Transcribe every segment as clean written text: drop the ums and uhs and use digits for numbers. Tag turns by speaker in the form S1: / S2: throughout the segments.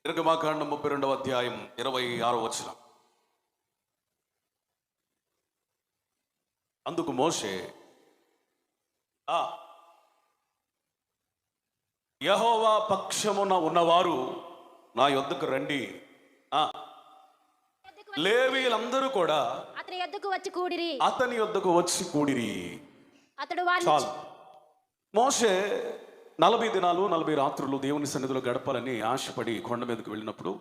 S1: నిర్గమాకాండం 32వ అధ్యాయం 26వ వచనం. అందుకు మోషే, యెహోవా పక్షమున ఉన్నవారు నా యొద్దకు రండి. లేవీయులందరూ కూడా
S2: అతని యొద్దకు వచ్చి కూడిరి. అతడు
S1: చాలు. మోషే 40 దినాలు 40 రాత్రులు దేవుని సన్నిధిలో గడపాలని ఆశపడి కొండ మీదకు వెళ్ళినప్పుడు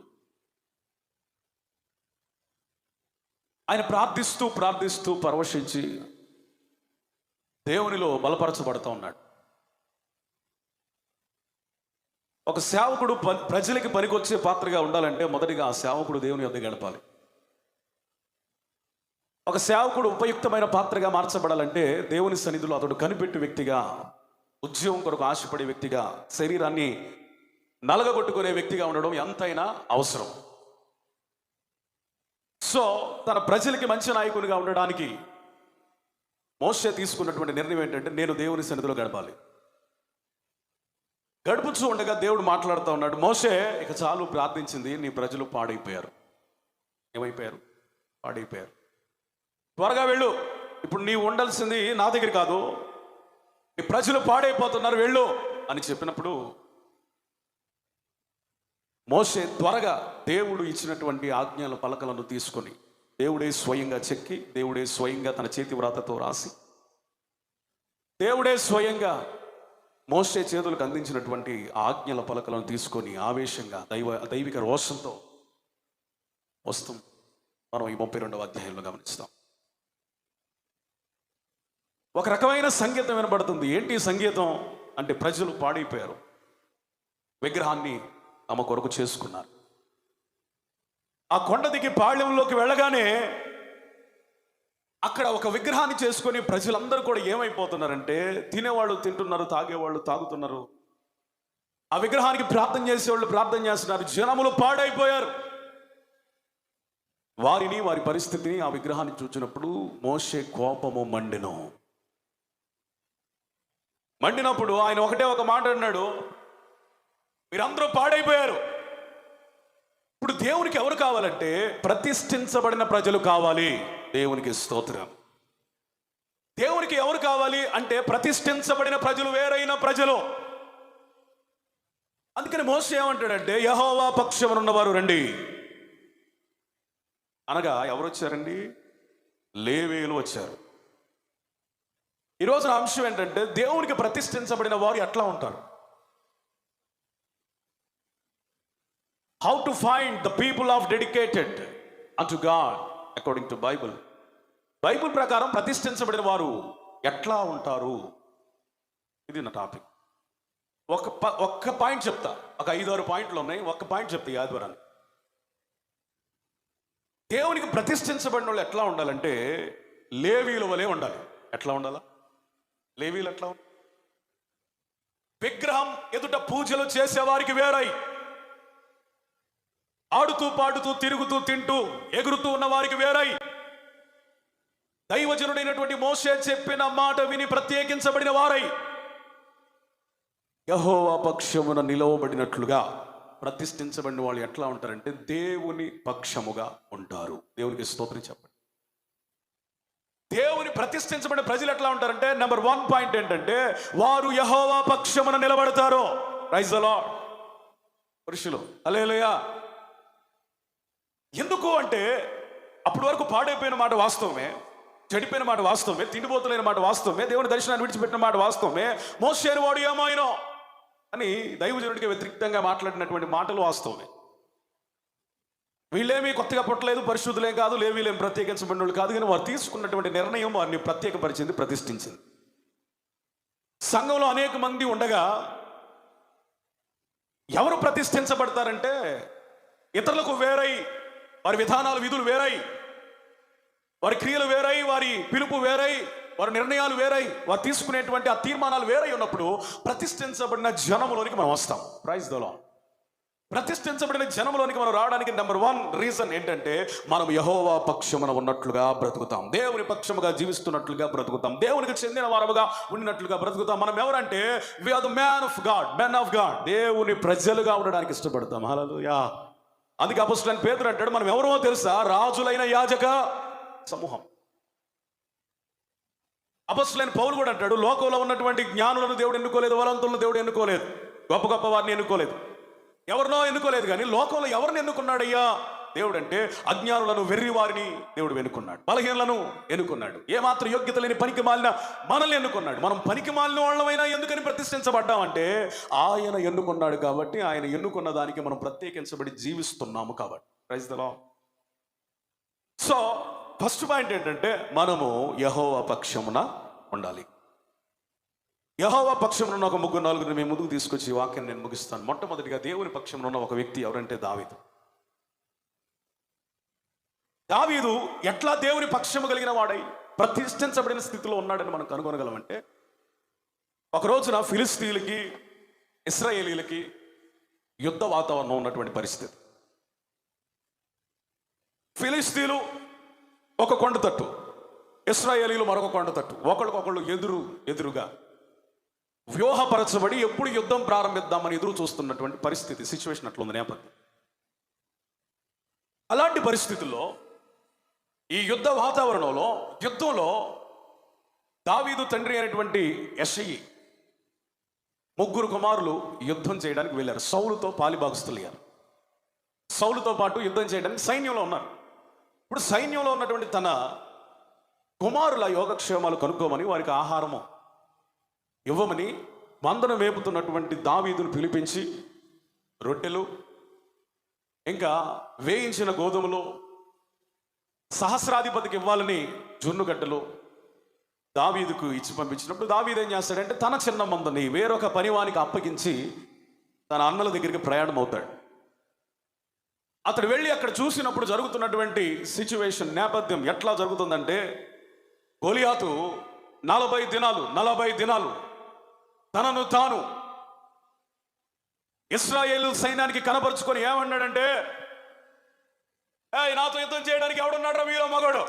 S1: ఆయన ప్రార్థిస్తూ ప్రార్థిస్తూ పరవశించి దేవునిలో బలపరచబడుతూ ఉన్నాడు. ఒక సేవకుడు ప్రజలకి పనికొచ్చే పాత్రగా ఉండాలంటే మొదటిగా ఆ సేవకుడు దేవుని యొద్ద గడపాలి. ఒక సేవకుడు ఉపయుక్తమైన పాత్రగా మార్చబడాలంటే దేవుని సన్నిధిలో అతడు కనిపెట్టే వ్యక్తిగా, ఉద్యోగం కొరకు ఆశపడే వ్యక్తిగా, శరీరాన్ని నలగగొట్టుకునే వ్యక్తిగా ఉండడం ఎంతైనా అవసరం. సో తన ప్రజలకి మంచి నాయకునిగా ఉండడానికి మోషే తీసుకున్నటువంటి నిర్ణయం ఏంటంటే, నేను దేవుని సన్నిధిలో గడపాలి. గడుపుచూ ఉండగా దేవుడు మాట్లాడుతూ ఉన్నాడు, మోషే ఇక చాలు ప్రార్థించింది, నీ ప్రజలు పాడైపోయారు. ఏమైపోయారు? పాడైపోయారు. త్వరగా వెళ్ళు, ఇప్పుడు నీవు ఉండాల్సింది నా దగ్గర కాదు, ఈ ప్రజలు పాడైపోతున్నారు, వెళ్ళు అని చెప్పినప్పుడు మోషే త్వరగా దేవుడు ఇచ్చినటువంటి ఆజ్ఞల పలకలను తీసుకొని దేవుడే స్వయంగా చెక్కి, దేవుడే స్వయంగా తన చేతి వ్రాతతో రాసి, దేవుడే స్వయంగా మోషే చేతులకు అందించినటువంటి ఆజ్ఞల పలకలను తీసుకొని ఆవేశంగా దైవిక రోషంతో వస్తూ మనం ఈ 32వ అధ్యాయంలో గమనిస్తాం. ఒక రకమైన సంగీతం వినబడుతుంది. ఏంటి సంగీతం అంటే, ప్రజలు పాడైపోయారు, విగ్రహాన్ని తమ కొరకు చేసుకున్నారు. ఆ కొండ దిగి పాళ్యంలోకి వెళ్ళగానే అక్కడ ఒక విగ్రహాన్ని చేసుకొని ప్రజలందరూ కూడా ఏమైపోతున్నారంటే, తినేవాళ్ళు తింటున్నారు, తాగేవాళ్ళు తాగుతున్నారు, ఆ విగ్రహానికి ప్రార్థన చేసేవాళ్ళు ప్రార్థన చేస్తున్నారు. జనములు పాడైపోయారు. వారిని, వారి పరిస్థితిని, ఆ విగ్రహాన్ని చూసినప్పుడు మోషే కోపము మండినప్పుడు ఆయన ఒకటే ఒక మాట అన్నాడు, మీరందరూ పాడైపోయారు. ఇప్పుడు దేవునికి ఎవరు కావాలంటే, ప్రతిష్ఠించబడిన ప్రజలు కావాలి. దేవునికి స్తోత్రం. దేవునికి ఎవరు కావాలి అంటే, ప్రతిష్ఠించబడిన ప్రజలు, వేరైన ప్రజలు. అందుకని మోషే ఏమంటాడంటే, యెహోవా పక్షమున ఉన్నవారు రండి అనగా ఎవరు వచ్చారండి? లేవీయులు వచ్చారు. ఈరోజు నా అంశం ఏంటంటే, దేవునికి ప్రతిష్ఠించబడిన వారు ఎట్లా ఉంటారు? How to find the people of dedicated unto God according to bible. Bible ప్రకారం ప్రతిష్ఠించబడిన వారు ఎట్లా ఉంటారు? ఇది నా టాపిక్. ఒక్క పాయింట్ చెప్తా. ఒక 5-6 పాయింట్లు ఉన్నాయి. ఒక్క పాయింట్ చెప్తా ఈ ఆదివారాన్ని. దేవునికి ప్రతిష్ఠించబడిన వాళ్ళు ఎట్లా ఉండాలంటే, లేవీయుల వలె ఉండాలి. ఎట్లా ఉండాలా? లేవీయులు ఎట్లా ఉండాలి? విగ్రహం ఎదుట పూజలు చేసేవారికి వేరై, ఆడుతూ పాడుతూ తిరుగుతూ తింటూ ఎగురుతూ ఉన్న వారికి వేరై, దైవజనుడైనటువంటి మోషే చెప్పిన మాట విని ప్రత్యేకించబడిన వారై, యెహోవా పక్షమున నిలవబడినట్లుగా ప్రతిష్ఠించబడిన వాళ్ళు ఎట్లా ఉంటారంటే, దేవుని పక్షముగా ఉంటారు. దేవునికి స్తోత్రం చెప్పండి. దేవుని ప్రతిష్ఠించబడిన ప్రజలు ఎట్లా ఉంటారంటే, నెంబర్ 1 పాయింట్ ఏంటంటే, వారు యెహోవా పక్షమున నిలబడతారు. Praise the Lord. పురుషులు హల్లెలూయా. ఎందుకు అంటే, అప్పటి వరకు పాడైపోయిన మాట వాస్తవమే, చెడిపోయిన మాట వాస్తవమే, తిండిపోతులైన మాట వాస్తవమే, దేవుని దర్శనాన్ని విడిచిపెట్టిన మాట వాస్తవమే, మోషేను వాడు ఏమైనో అని దైవజనుడికి వ్యతిరేకంగా మాట్లాడినటువంటి మాటలు వాస్తవమే. వీళ్ళేమీ కొత్తగా పుట్టలేదు, పరిశుద్ధులేం కాదు, లేవీలేం ప్రత్యేకించబడిన వాళ్ళు కాదు, కానీ వారు తీసుకున్నటువంటి నిర్ణయం వారిని ప్రత్యేకపరిచింది, ప్రతిష్ఠించింది. సంఘంలో అనేక మంది ఉండగా ఎవరు ప్రతిష్ఠించబడతారంటే, ఇతరులకు వేరై, వారి విధానాలు విధులు వేరై, వారి క్రియలు వేరై, వారి పిలుపు వేరై, వారి నిర్ణయాలు వేరై, వారు తీసుకునేటువంటి ఆ తీర్మానాలు వేరై ఉన్నప్పుడు ప్రతిష్ఠించబడిన జనములోనికి మనం వస్తాం. Praise the Lord. ప్రతిష్ఠించబడిన జనంలోనికి మనం రావడానికి నెంబర్ 1 రీజన్ ఏంటంటే మనం యెహోవా పక్షమున ఉన్నట్లుగా బ్రతుకుతాం, దేవుని పక్షముగా జీవిస్తున్నట్లుగా బ్రతుకుతాం, దేవునికి చెందిన వారముగా ఉండినట్లుగా బ్రతుకుతాం. మనం ఎవరంటే we are the men of God, దేవుని ప్రజలుగా ఉండడానికి ఇష్టపడతాం. హల్లెలూయా. అందుకే అపోస్తలుడైన పేతురు అంటాడు, మనం ఎవరో తెలుసా? రాజులైన యాజక సమూహం. అపోస్తలుడైన పౌలు కూడా అంటాడు, లోకంలో ఉన్నటువంటి జ్ఞానులను దేవుడు ఎన్నుకోలేదు, బలవంతులను దేవుడు ఎన్నుకోలేదు, గొప్ప గొప్ప వారిని ఎన్నుకోలేదు, ఎవరినో ఎన్నుకోలేదు. కానీ లోకంలో ఎవరిని ఎన్నుకున్నాడయ్యా దేవుడు అంటే అజ్ఞానులను, వెర్రి వారిని దేవుడు ఎన్నుకున్నాడు, బలహీనలను ఎన్నుకున్నాడు, ఏమాత్రం యోగ్యత లేని పనికి మాలిన మనల్ని ఎన్నుకున్నాడు. మనం పనికి మాలిన వాళ్ళమైనా ఎందుకని ప్రతిష్ఠించబడ్డామంటే ఆయన ఎన్నుకున్నాడు కాబట్టి, ఆయన ఎన్నుకున్న దానికి మనం ప్రత్యేకించబడి జీవిస్తున్నాము కాబట్టి. Praise the Lord. So first point ఏంటంటే మనము యెహోవా పక్షమున ఉండాలి. యెహోవా పక్షమున ఉన్న ఒక 3-4 మేము ముందుకు తీసుకొచ్చి ఈ వాక్యం నేను ముగిస్తాను. మొట్టమొదటిగా దేవుని పక్షమున ఉన్న ఒక వ్యక్తి ఎవరంటే దావీదు. దావీదు ఎట్లా దేవుని పక్షము కలిగిన వాడై ప్రతిష్ఠించబడిన స్థితిలో ఉన్నాడని మనం కనుగొనగలమంటే, ఒక రోజున ఫిలిస్తీయులకి ఇశ్రాయేలీలకి యుద్ధ వాతావరణం ఉన్నటువంటి పరిస్థితి. ఫిలిస్తీయులు ఒక కొండ తట్టు, ఇశ్రాయేలీలు మరొక కొండ తట్టు, ఒకళ్ళకొకళ్ళు ఎదురుగా వ్యూహపరచబడి ఎప్పుడు యుద్ధం ప్రారంభిద్దామని ఎదురు చూస్తున్నటువంటి పరిస్థితి, సిచ్యువేషన్ అట్లుంది నేపథ్యం. అలాంటి పరిస్థితుల్లో ఈ యుద్ధ వాతావరణంలో యుద్ధంలో దావీదు తండ్రి అయినటువంటి యెషయి 3 కుమారులు యుద్ధం చేయడానికి వెళ్ళారు. సౌలుతో పాలిభాగస్తులయ్యారు. సౌలుతో పాటు యుద్ధం చేయడానికి సైన్యంలో ఉన్నారు. ఇప్పుడు సైన్యంలో ఉన్నటువంటి తన కుమారుల యోగక్షేమాలు కనుక్కోమని, వారికి ఆహారము ఇవ్వమని మందను మేపుతున్నటువంటి దావీదును పిలిపించి రొట్టెలు, ఇంకా వేయించిన గోధుమలు, సహస్రాధిపతికి ఇవ్వాలని జున్నుగడ్డలు దావీదుకు ఇచ్చి పంపించినప్పుడు దావీదు ఏం చేస్తాడంటే తన చిన్న మందని వేరొక పనివానికి అప్పగించి తన అన్నల దగ్గరికి ప్రయాణం అవుతాడు. అతడు వెళ్ళి అక్కడ చూసినప్పుడు జరుగుతున్నటువంటి సిచ్యువేషన్, నేపథ్యం ఎట్లా జరుగుతుందంటే, గొలియాతు 40 దినాలు తనను తాను ఇశ్రాయేలు సైన్యానికి కనపరుచుకొని ఏమన్నాడంటే, నాతో యుద్ధం చేయడానికి ఎవడున్నాడు మీలో మగడు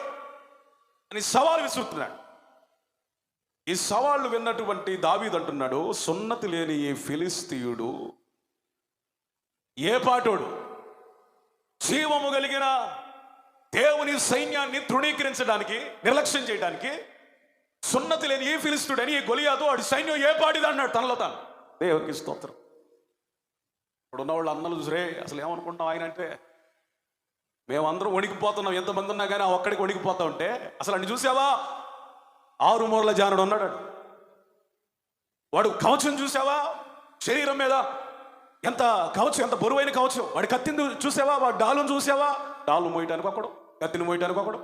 S1: అని సవాలు విసురుతున్నాడు. ఈ సవాళ్లు విన్నటువంటి దావీదు అంటున్నాడు, సున్నతి లేని ఈ ఫిలిస్తీయుడు ఏ పాటోడు, జీవము కలిగిన దేవుని సైన్యాన్ని తృణీకరించడానికి, నిర్లక్ష్యం చేయడానికి సున్నతి లేని ఈ ఫిలిస్తీయుడు అని ఈ గొలియాతు వాడి సైన్యం ఏ పాటిది అన్నాడు తనలో తాను. దేవునికి స్తోత్రం. ఇప్పుడు ఉన్న వాళ్ళు అన్నలు చూసరే అసలు ఏమనుకుంటాం ఆయన అంటే, మేమందరం వణికిపోతున్నాం, ఎంతమంది ఉన్నా కానీ ఆ ఒక్కడికి వణికిపోతా ఉంటే, అసలు అన్ని చూసావా 6 మూరల జానుడు ఉన్నాడు, వాడు కవచం చూసావా, శరీరం మీద ఎంత కవచం, ఎంత బరువైన కవచం, వాడి కత్తిని చూసావా, వాడి డాలును చూసావా, డాలు మోయటానికి ఒకడు, కత్తిని మోయటానికి ఒకడు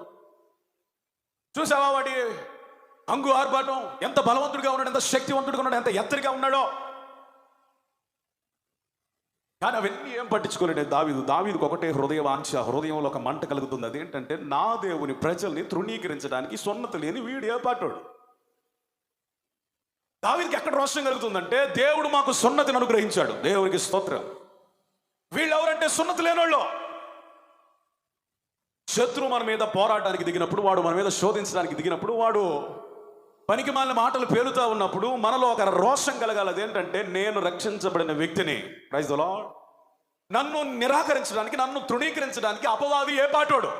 S1: చూసావా, వాడి అంగు ఆర్భాటం, ఎంత బలవంతుడిగా ఉన్నాడు, ఎంత శక్తివంతుడిగా ఉన్నాడు, ఎంత ఎత్తడిగా ఉన్నాడో. కానీ అవన్నీ ఏం పట్టించుకోలేడు దావీదుకు ఒకటే హృదయ వాంఛ, హృదయంలో ఒక మంట కలుగుతుంది. అదేంటంటే నా దేవుని ప్రజల్ని తృణీకరించడానికి సున్నతి లేని వీడు ఏ పాటోడు. దావీదుకి ఎక్కడ రోషం కలుగుతుందంటే, దేవుడు మాకు సున్నతిని అనుగ్రహించాడు, దేవునికి స్తోత్రం. వీళ్ళు ఎవరంటే సున్నతి లేనోళ్ళు. శత్రువు మన మీద పోరాటానికి దిగినప్పుడు, వాడు మన మీద శోధించడానికి దిగినప్పుడు, వాడు పనికి మాలిన మాటలు పేలుతా ఉన్నప్పుడు మనలో ఒక రోషం కలగాలి. అదేంటంటే నేను రక్షించబడిన వ్యక్తిని, ప్రైజ్ ది లార్డ్, నన్ను నిరాకరించడానికి, నన్ను తృణీకరించడానికి అపవాది ఏ పాటోడు.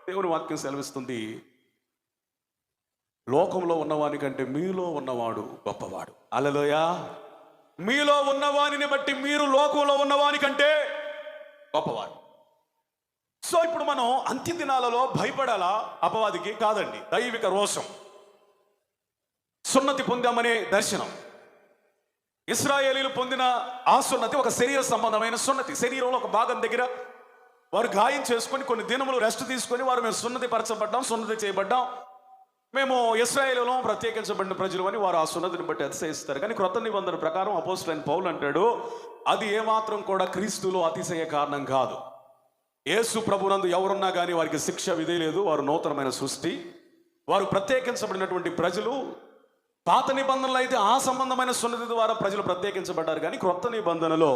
S1: దేవుని వాక్యం సెలవిస్తుంది, లోకంలో ఉన్నవాని కంటే మీలో ఉన్నవాడు గొప్పవాడు. హల్లెలూయా. మీలో ఉన్నవానిని బట్టి మీరు లోకంలో ఉన్నవాని కంటే గొప్పవాడు. సో ఇప్పుడు మనం అంత్య దినాలలో భయపడాలా అపవాదికి? కాదండి. దైవిక రోషం, సున్నతి పొందామనే దర్శనం. ఇశ్రాయేలీలు పొందిన ఆ సున్నతి ఒక శరీర సంబంధమైన సున్నతి. శరీరంలో ఒక భాగం దగ్గర వారు గాయం చేసుకొని కొన్ని దినములు రెస్ట్ తీసుకొని వారు మేము సున్నతి పరచబడ్డాం, సున్నతి చేయబడ్డాం, మేము ఇశ్రాయేలులో ప్రత్యేకించబడిన ప్రజలు అని వారు ఆ సున్నతిని బట్టి అతిశయిస్తారు. కానీ క్రొత్త నిబంధన ప్రకారం అపోస్తలుడైన పౌలు అంటాడు, అది ఏమాత్రం కూడా క్రీస్తులో అతిశయ కారణం కాదు. యేసు ప్రభునందు ఎవరున్నా కానీ వారికి శిక్ష విధి లేదు, వారు నూతనమైన సృష్టి, వారు ప్రత్యేకించబడినటువంటి ప్రజలు. పాత నిబంధనలు అయితే ఆ సంబంధమైన సున్నతి ద్వారా ప్రజలు ప్రత్యేకించబడ్డారు, కానీ క్రొత్త నిబంధనలో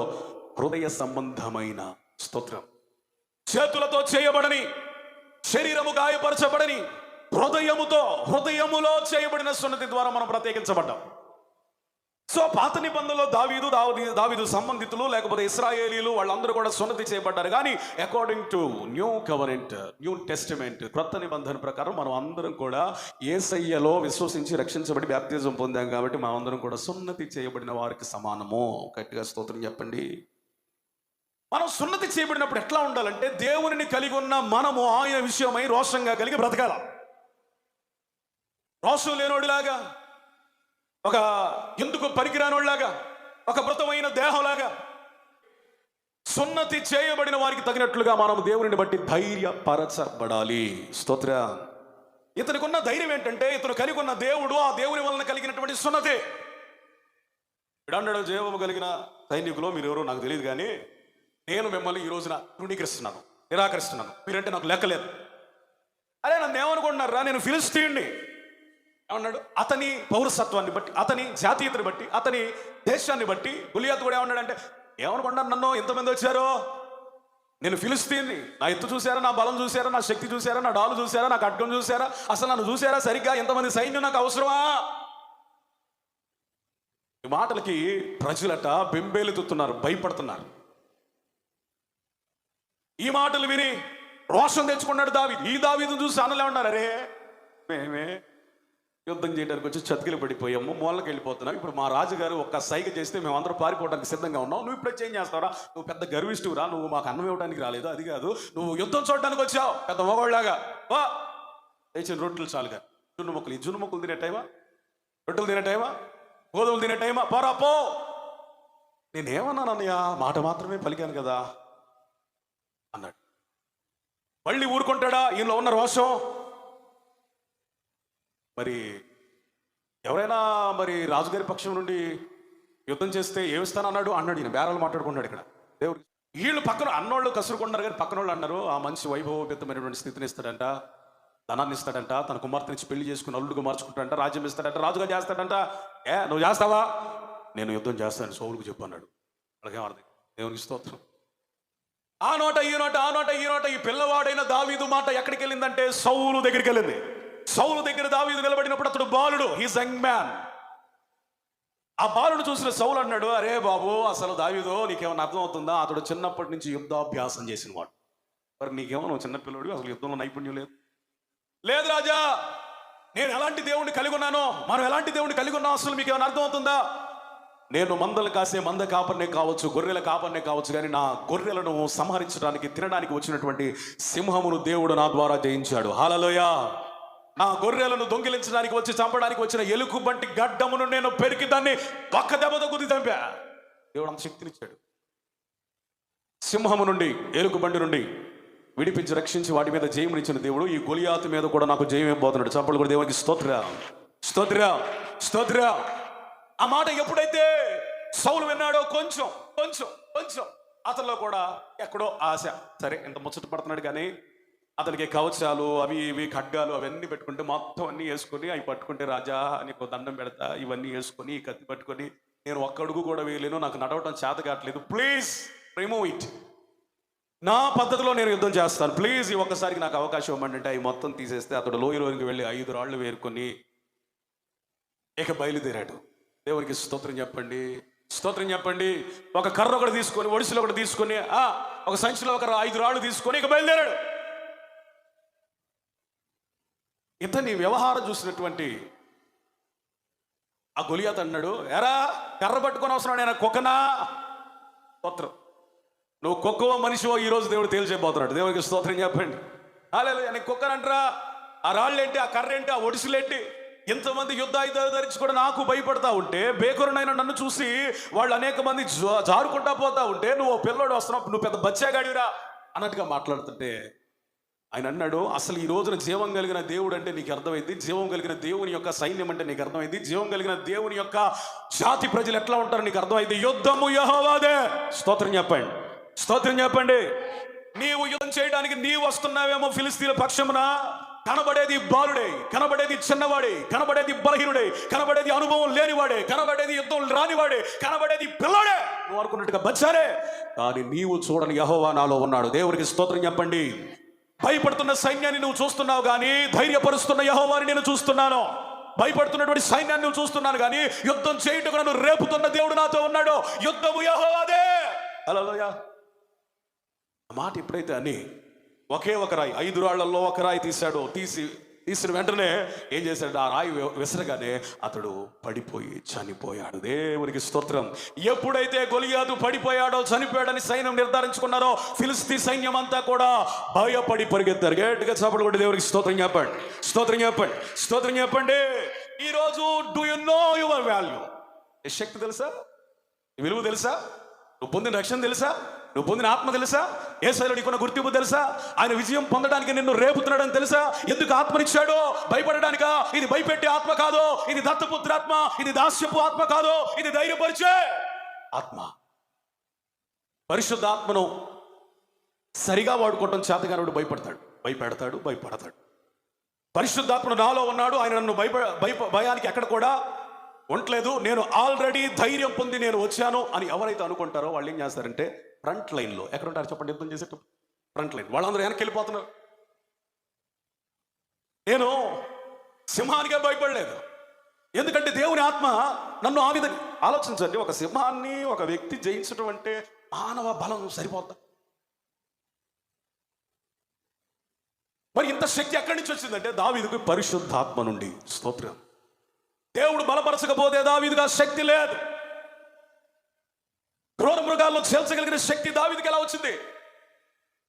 S1: హృదయ సంబంధమైన స్తోత్రం. చేతులతో చేయబడని, శరీరము గాయపరచబడని, హృదయములో చేయబడిన సున్నతి ద్వారా మనం ప్రత్యేకించబడ్డాం. సో పాత నిబంధనలో దావీదు సంబంధితులు లేకపోతే ఇశ్రాయేలీలు వాళ్ళందరూ కూడా సున్నతి చేయబడ్డారు. కానీ according to new covenant, new testament, క్రొత్త నిబంధన ప్రకారం మనం అందరం కూడా యేసయ్యలో విశ్వసించి రక్షించబడి బాప్తిజం పొందాం. కాబట్టి మనం అందరం కూడా సున్నతి చేయబడిన వారికి సమానము. గట్టిగా స్తోత్రం చెప్పండి. మనం సున్నతి చేయబడినప్పుడు ఎట్లా ఉండాలంటే, దేవునిని కలిగి ఉన్న మనము ఆయన విషయమై రోషంగా కలిగి బ్రతకాల. రోషం లేనోడిలాగా, ఒక ఎందుకు పనికిరానోళ్ళలాగా, ఒక మృతమైన దేహంలాగా, సున్నతి చేయబడిన వారికి తగినట్లుగా మనం దేవుని బట్టి ధైర్యపరచబడాలి. స్తోత్ర. ఇతనికి ఉన్న ధైర్యం ఏంటంటే, ఇతను కలిగి ఉన్న దేవుడు, ఆ దేవుని వలన కలిగినటువంటి సున్నతి. ఇడన్నాడు, జీవము కలిగిన సైనికులు మీరు ఎవరో నాకు తెలియదు, కానీ నేను మిమ్మల్ని ఈ రోజున తృణీకరిస్తున్నాను, నిరాకరిస్తున్నాను, మీరంటే నాకు లెక్కలేదు. అరే నన్ను ఏమనుకుంటున్నారా, నేను ఫిలిస్తీయుణ్ణి. ఏమన్నాడు? అతని పౌరసత్వాన్ని బట్టి, అతని జాతీయతని బట్టి, అతని దేశాన్ని బట్టి గొలియాతు కూడా ఏమన్నాడంటే, ఏమనుకుంటున్నారు నన్ను, ఎంతమంది వచ్చారో, నేను ఫిలిస్తీన్ని, నా ఎత్తు చూసారా, నా బలం చూసారా, నా శక్తి చూసారా, నా డాలు చూసారా, నా ఖడ్గం చూసారా, అసలు నన్ను చూసారా సరిగ్గా, ఎంతమంది సైన్యం నాకు అవసరమా? ఈ మాటలకి ప్రజలట బెంబేలెత్తుతున్నారు, భయపడుతున్నారు. ఈ మాటలు విని రోషం తెచ్చుకున్నాడు దావీదు. ఈ దావీదును చూసి అన్నలే ఉన్నారు, అరే మేమే యుద్ధం చేయడానికి వచ్చి చతికిలు పడిపోయాము, మూలకి వెళ్ళిపోతున్నాం. ఇప్పుడు మా రాజుగారు ఒక్క సైగ చేస్తే మేము అందరూ పారిపోవడానికి సిద్ధంగా ఉన్నాం. నువ్వు ఇప్పుడు చేంజ్ చేస్తావరా? నువ్వు పెద్ద గర్విష్ఠువురా, నువ్వు మాకు అన్నం ఇవ్వడానికి రాలేదు, అది కాదు, నువ్వు యుద్ధం చూడడానికి వచ్చావు పెద్ద మగవాళ్ళలాగా. వా తెచ్చిన రొట్టెలు చాలుగా, జున్ను మొక్కలు, ఈ జున్ను మొక్కలు తినే టైమా, రొట్టెలు తినే టైమా, గోధుమలు తినే టైమా, పోరా పో. నేనేమన్నాను అన్నయ్య, మాట మాత్రమే పలికాను కదా అన్నాడు. మళ్ళీ ఊరుకుంటాడా ఈయనలో ఉన్న రోషం? మరి ఎవరైనా మరి రాజుగారి పక్షం నుండి యుద్ధం చేస్తే ఏమిస్తానన్నాడు అన్నాడు. ఈయన బేరాలు మాట్లాడుకున్నాడు ఇక్కడ. దేవుడు వీళ్ళు పక్కన అన్నోళ్ళు కసురుకున్నారు, కానీ పక్కన వాళ్ళు అన్నారు, ఆ మనిషి వైభవోపేతమైనటువంటి స్థితిని ఇస్తాడంట, ధనాన్ని ఇస్తాడంట, తన కుమార్తెనిచ్చి పెళ్లి చేసుకుని అల్లుడుగా మార్చుకుంటాడంట, రాజ్యం ఇస్తాడంట, రాజుగా చేస్తాడంట. నువ్వు చేస్తావా? నేను యుద్ధం చేస్తాను సౌలుకు చెప్పు అన్నాడు. అలాగే అర్థం. దేవునికి స్తోత్రం. ఆ నోట ఈ నోట, ఆ నోట ఈ నోట, ఈ పిల్లవాడైన దావీదు మాట ఎక్కడికి వెళ్ళిందంటే సౌలు దగ్గరికి వెళ్ళింది. సౌలు దగ్గర దావీదు నిలబడినప్పుడు అతడు బాలుడు, హీస్ యంగ్ మ్యాన్. ఆ బాలుడు చూసిన సౌలు అన్నాడు, అరే బాబు, అసలు దావీదు నీకేమన్నా అర్థం అవుతుందా? అతడు చిన్నప్పటి నుంచి యుద్ధాభ్యాసం చేసిన వాడు. మరి నీకేమో నువ్వు చిన్నపిల్లడు, అసలు యుద్ధంలో నైపుణ్యం లేదు. లేదు రాజా, నేను ఎలాంటి దేవుడిని కలిగి ఉన్నానో, మనం ఎలాంటి దేవుడిని కలిగి ఉన్నాం అసలు మీకు ఏమైనా అర్థం అవుతుందా? నేను మందలు కాసే మంద కాపర్నే కావచ్చు, గొర్రెల కాపర్నే కావచ్చు, కానీ నా గొర్రెలను సంహరించడానికి, తినడానికి వచ్చినటువంటి సింహమును దేవుడు నా ద్వారా జయించాడు. హల్లెలూయా. నా గొర్రెలను దొంగిలించడానికి వచ్చి చంపడానికి వచ్చిన ఎలుగు బంటి గడ్డమును నేను పెరికి దాన్ని ఒక్క దెబ్బతో గుద్ది చంపా. దేవుడు అంత శక్తినిచ్చాడు. సింహము నుండి, ఎలుగు బండి నుండి విడిపించి రక్షించి వాటి మీద జయమునిచ్చిన దేవుడు ఈ గొలియాతు మీద కూడా నాకు జయం ఇవ్వబోతున్నాడు. చంపలు కూడా దేవునికి స్తోత్ర, స్తోత్ర, స్తోత్ర. ఆ మాట ఎప్పుడైతే సౌలు విన్నాడో కొంచెం కొంచెం కొంచెం అతనిలో కూడా ఎక్కడో ఆశ. సరే ఎంత ముచ్చట పడుతున్నాడు, కానీ అతనికి కవచాలు అవి ఇవి ఖడ్గాలు అవన్నీ పెట్టుకుంటే, మొత్తం అన్నీ వేసుకొని అవి పట్టుకుంటే, రాజా నీకు దండం పెడతా, ఇవన్నీ వేసుకొని ఈ కత్తి పట్టుకొని నేను ఒక్క అడుగు కూడా వేయలేను, నాకు నడవటం చేత కావట్లేదు, ప్లీజ్ రిమూవ్ ఇట్, నా పద్ధతిలో నేను యుద్ధం చేస్తాను, ప్లీజ్ ఈ ఒక్కసారికి నాకు అవకాశం ఇవ్వమంటే అంటే అవి మొత్తం తీసేస్తే అతడు లోయలోనికి వెళ్ళి 5 రాళ్ళు వేరుకొని ఇక బయలుదేరాడు. దేవునికి స్తోత్రం చెప్పండి, స్తోత్రం చెప్పండి. ఒక కర్ర ఒకటి తీసుకొని, ఒడిసిలో ఒకటి తీసుకొని, ఒక సంచిలో ఒక 5 రాళ్ళు తీసుకొని ఇక బయలుదేరాడు. ఇతని వ్యవహారం చూసినటువంటి ఆ గొలియాతు అన్నాడు, ఎరా కర్ర పట్టుకొని అవసరం నేను కుక్కనా? స్తోత్రం. నువ్వు కుక్కవో మనిషివో ఈరోజు దేవుడు తేల్చేయబోతున్నాడు. దేవునికి స్తోత్రం చెప్పండి. హల్లెలూయా. నేను కుక్కనంటరా, ఆ రాళ్ళేంటి, ఆ కర్ర ఏంటి, ఆ ఒడిసిలేంటి, ఎంతమంది యుద్ధాయుధాలు ధరించి కూడా నాకు భయపడతా ఉంటే, బేకరునైనా నన్ను చూసి వాళ్ళు అనేక మంది జారుకుంటా పోతా ఉంటే, నువ్వు పిల్లోడు వస్తున్నావు, నువ్వు పెద్ద బచ్చాగాడిరా అన్నట్టుగా మాట్లాడుతుంటే ఆయన అన్నాడు, అసలు ఈ రోజున జీవం కలిగిన దేవుడు అంటే నీకు అర్థమైంది, జీవం కలిగిన దేవుని యొక్క సైన్యం అంటే నీకు అర్థమైంది, జీవం కలిగిన దేవుని యొక్క జాతి ప్రజలు ఎట్లా ఉంటారో నీకు అర్థమైంది. యుద్ధము యెహోవాదే. స్తోత్రం చెప్పండి, స్తోత్రం చెప్పండి. నీవు యుద్ధం చేయడానికి నీవు వస్తున్నావేమో ఫిలిస్తీన్ల పక్షమున, కనబడేది బాలుడే, కనబడేది చిన్నవాడే, కనబడేది బలహీనుడే, కనబడేది అనుభవం లేనివాడే, కనబడేది యుద్ధం రానివాడే, కనబడేది పిల్లడే. నువ్వు అనుకున్నట్టుగా బచ్చారే, కానీ నీవు చూడని యెహోవా నాలో ఉన్నాడు. దేవునికి స్తోత్రం చెప్పండి. భయపడుతున్న సైన్యాన్ని నువ్వు చూస్తున్నావు, కానీ ధైర్యపరుస్తున్న యెహోవాని నేను చూస్తున్నాను. భయపడుతున్నటువంటి సైన్యాన్ని నువ్వు చూస్తున్నాను, కానీ యుద్ధం చేయటకు నన్ను రేపుతున్న దేవుడు నాతో ఉన్నాడు. యుద్ధము యెహోవాదే. హల్లెలూయా. మాట ఎప్పుడైతే అని ఒకే ఒక రాయి, 5 రాళ్లలో ఒక రాయి తీసిన వెంటనే ఏం చేశాడు? ఆ రాయి విసరగానే అతడు పడిపోయి చనిపోయాడు. దేవునికి స్తోత్రం. ఎప్పుడైతే గొలియాతు పడిపోయాడో, చనిపోయాడని సైన్యం నిర్ధారించుకున్నారో, ఫిలిస్తీ సైన్యం అంతా కూడా భయపడి పరిగెత్తారు. గట్టిగా చప్పట్లు కొట్టి దేవునికి స్తోత్రం చెప్పండి. స్తోత్రం చెప్పండి. స్తోత్రం చెప్పండి. ఈరోజు do you know your value? ఈ శక్తి తెలుసా? ఈ విలువ తెలుసా? నువ్వు పొందిన రక్షణ తెలుసా? నువ్వు పొందిన ఆత్మ తెలుసా? యేసయ్యలో నీకున్న గుర్తింపు తెలుసా? ఆయన విజయం పొందడానికి నిన్ను రేపుతున్నాడని తెలుసా? ఎందుకు ఆత్మనిచ్చాడో? భయపడడానికా? ఇది భయపెట్టే ఆత్మ కాదు, ఇది దత్తపుత్రాత్మ, ఇది దాస్యపు ఆత్మ కాదు, ఇది ధైర్యపరిచే ఆత్మ. పరిశుద్ధ ఆత్మను సరిగా వాడుకోవటం చేతగానుడు భయపడతాడు. పరిశుద్ధాత్మను నాలో ఉన్నాడు, ఆయన నన్ను భయానికి ఎక్కడ కూడా ఉండలేదు. నేను ఆల్రెడీ ధైర్యం పొంది నేను వచ్చాను అని ఎవరైతే అనుకుంటారో వాళ్ళు ఏం చేస్తారంటే, ఫ్రంట్ లైన్లో ఎక్కడ ఉంటారు చెప్పండి? యుద్ధం చేసేటప్పుడు ఫ్రంట్ లైన్ వాళ్ళందరూ వెనక్కి వెళ్ళిపోతున్నారు. నేను సింహానికే భయపడలేదు, ఎందుకంటే దేవుని ఆత్మ నన్ను ఆ విధంగా. ఆలోచించండి, ఒక సింహాన్ని ఒక వ్యక్తి జయించడం అంటే మానవ బలం సరిపోతా? మరి ఇంత శక్తి ఎక్కడి నుంచి వచ్చిందంటే దావీదుకు పరిశుద్ధాత్మ నుండి. స్తోత్రం. దేవుడు బలపరచకపోతే దావీదుగా శక్తి లేదు. క్రూర మృగాల్లో చేల్చగలిగిన శక్తి దావీదుకి ఎలా వచ్చింది?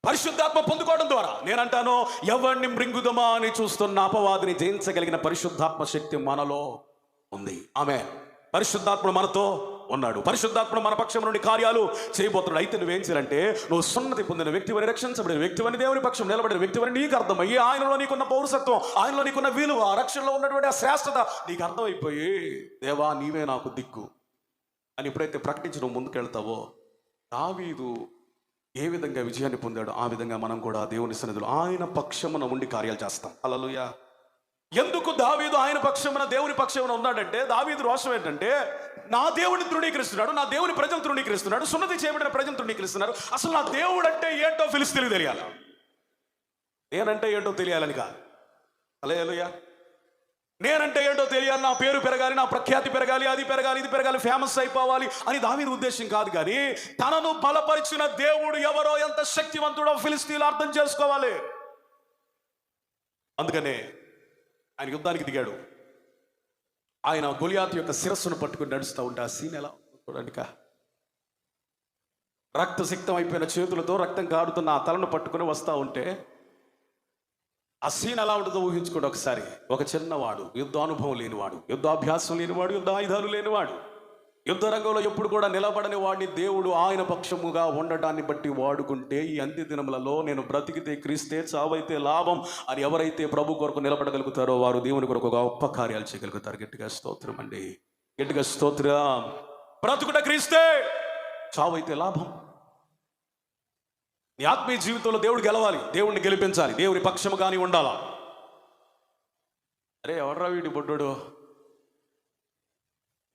S1: పరిశుద్ధాత్మ పొందుకోవడం ద్వారా. నేనంటాను, ఎవరిని మృంగుదమా అని చూస్తున్న అపవాదిని జయించగలిగిన పరిశుద్ధాత్మ శక్తి మనలో ఉంది. ఆమేన్. పరిశుద్ధాత్ముడు మనతో ఉన్నాడు. పరిశుద్ధాత్ముడు మన పక్షం నుండి కార్యాలు చేయబోతున్నాడు. అయితే నువ్వేం చేయాలంటే, నువ్వు సున్నతి పొందిన వ్యక్తివని, రక్షించబడిన వ్యక్తివని, దేవుని పక్షం నిలబడిన వ్యక్తివని నీకు అర్థమయ్యి, ఆయనలో నీకున్న పౌరసత్వం, ఆయనలో నీకున్న విలువ, రక్షణలో ఉన్నటువంటి ఆ శ్రేష్టత నీకు అర్థమైపోయి, దేవా నీవే నాకు దిక్కు అని ఎప్పుడైతే ప్రకటించి నువ్వు ముందుకెళ్తావో, దావీదు ఏ విధంగా విజయాన్ని పొందాడో ఆ విధంగా మనం కూడా దేవుని సన్నిధిలో ఆయన పక్షమున ఉండి కార్యాలు చేస్తాం. హల్లెలూయా. ఎందుకు దావీదు ఆయన పక్షమున, దేవుని పక్షమున ఉన్నాడంటే, దావీదు రోషం ఏంటంటే, నా దేవుడిని తృణీకరిస్తున్నాడు, నా దేవుని ప్రజలు తృణీకరిస్తున్నాడు, సున్నతి చేయబడిన ప్రజలు తృణీకరిస్తున్నారు. అసలు నా దేవుడు అంటే ఏంటో ఫిలిస్తీయులకు తెలియాలి, నేనంటే ఏంటో తెలియాలని కాదు. హల్లెలూయా. నేనంటే ఏంటో తెలియాలి, నా పేరు పెరగాలి, నా ప్రఖ్యాతి పెరగాలి, అది పెరగాలి, ఇది పెరగాలి, ఫేమస్ అయిపోవాలి అని దావీదు ఉద్దేశం కాదు. కానీ తనను బలపరిచిన దేవుడు ఎవరో, ఎంత శక్తివంతుడో ఫిలిస్తీయులు అర్థం చేసుకోవాలి. అందుకనే ఆయన యుద్ధానికి దిగాడు. ఆయన గొలియాతు యొక్క శిరస్సును పట్టుకుని నడుస్తూ ఉంటే ఆ సీన్ ఎలా చూడండి. రక్తసిక్తం అయిపోయిన చేతులతో రక్తం కారుతున్న ఆ తలను పట్టుకుని వస్తూ ఉంటే ఆ సీన్ ఎలా ఉంటుందో ఊహించుకోండి ఒకసారి. ఒక చిన్నవాడు, యుద్ధానుభవం లేనివాడు, యుద్ధాభ్యాసం లేనివాడు, యుద్ధ ఆయుధాలు లేనివాడు, యుద్ధ రంగంలో ఎప్పుడు కూడా నిలబడని వాడిని దేవుడు ఆయన పక్షముగా ఉండటాన్ని బట్టి వాడుకుంటే, ఈ అంత్య దినములలో నేను బ్రతికితే క్రీస్తే, చావైతే లాభం అని ఎవరైతే ప్రభు కొరకు నిలబడగలుగుతారో వారు దేవుని కొరకు గొప్ప కార్యాలు చేయగలుగుతారు. గట్టిగా స్తోత్రం అండి, గట్టిగా స్తోత్రం. బ్రతుకుట క్రీస్తే, చావైతే లాభం. నీ ఆత్మీయ జీవితంలో దేవుడు గెలవాలి, దేవుడిని గెలిపించాలి, దేవుని పక్షముగాని ఉండాలా. అరే ఎవడ్రా వీడి బొడ్డోడు?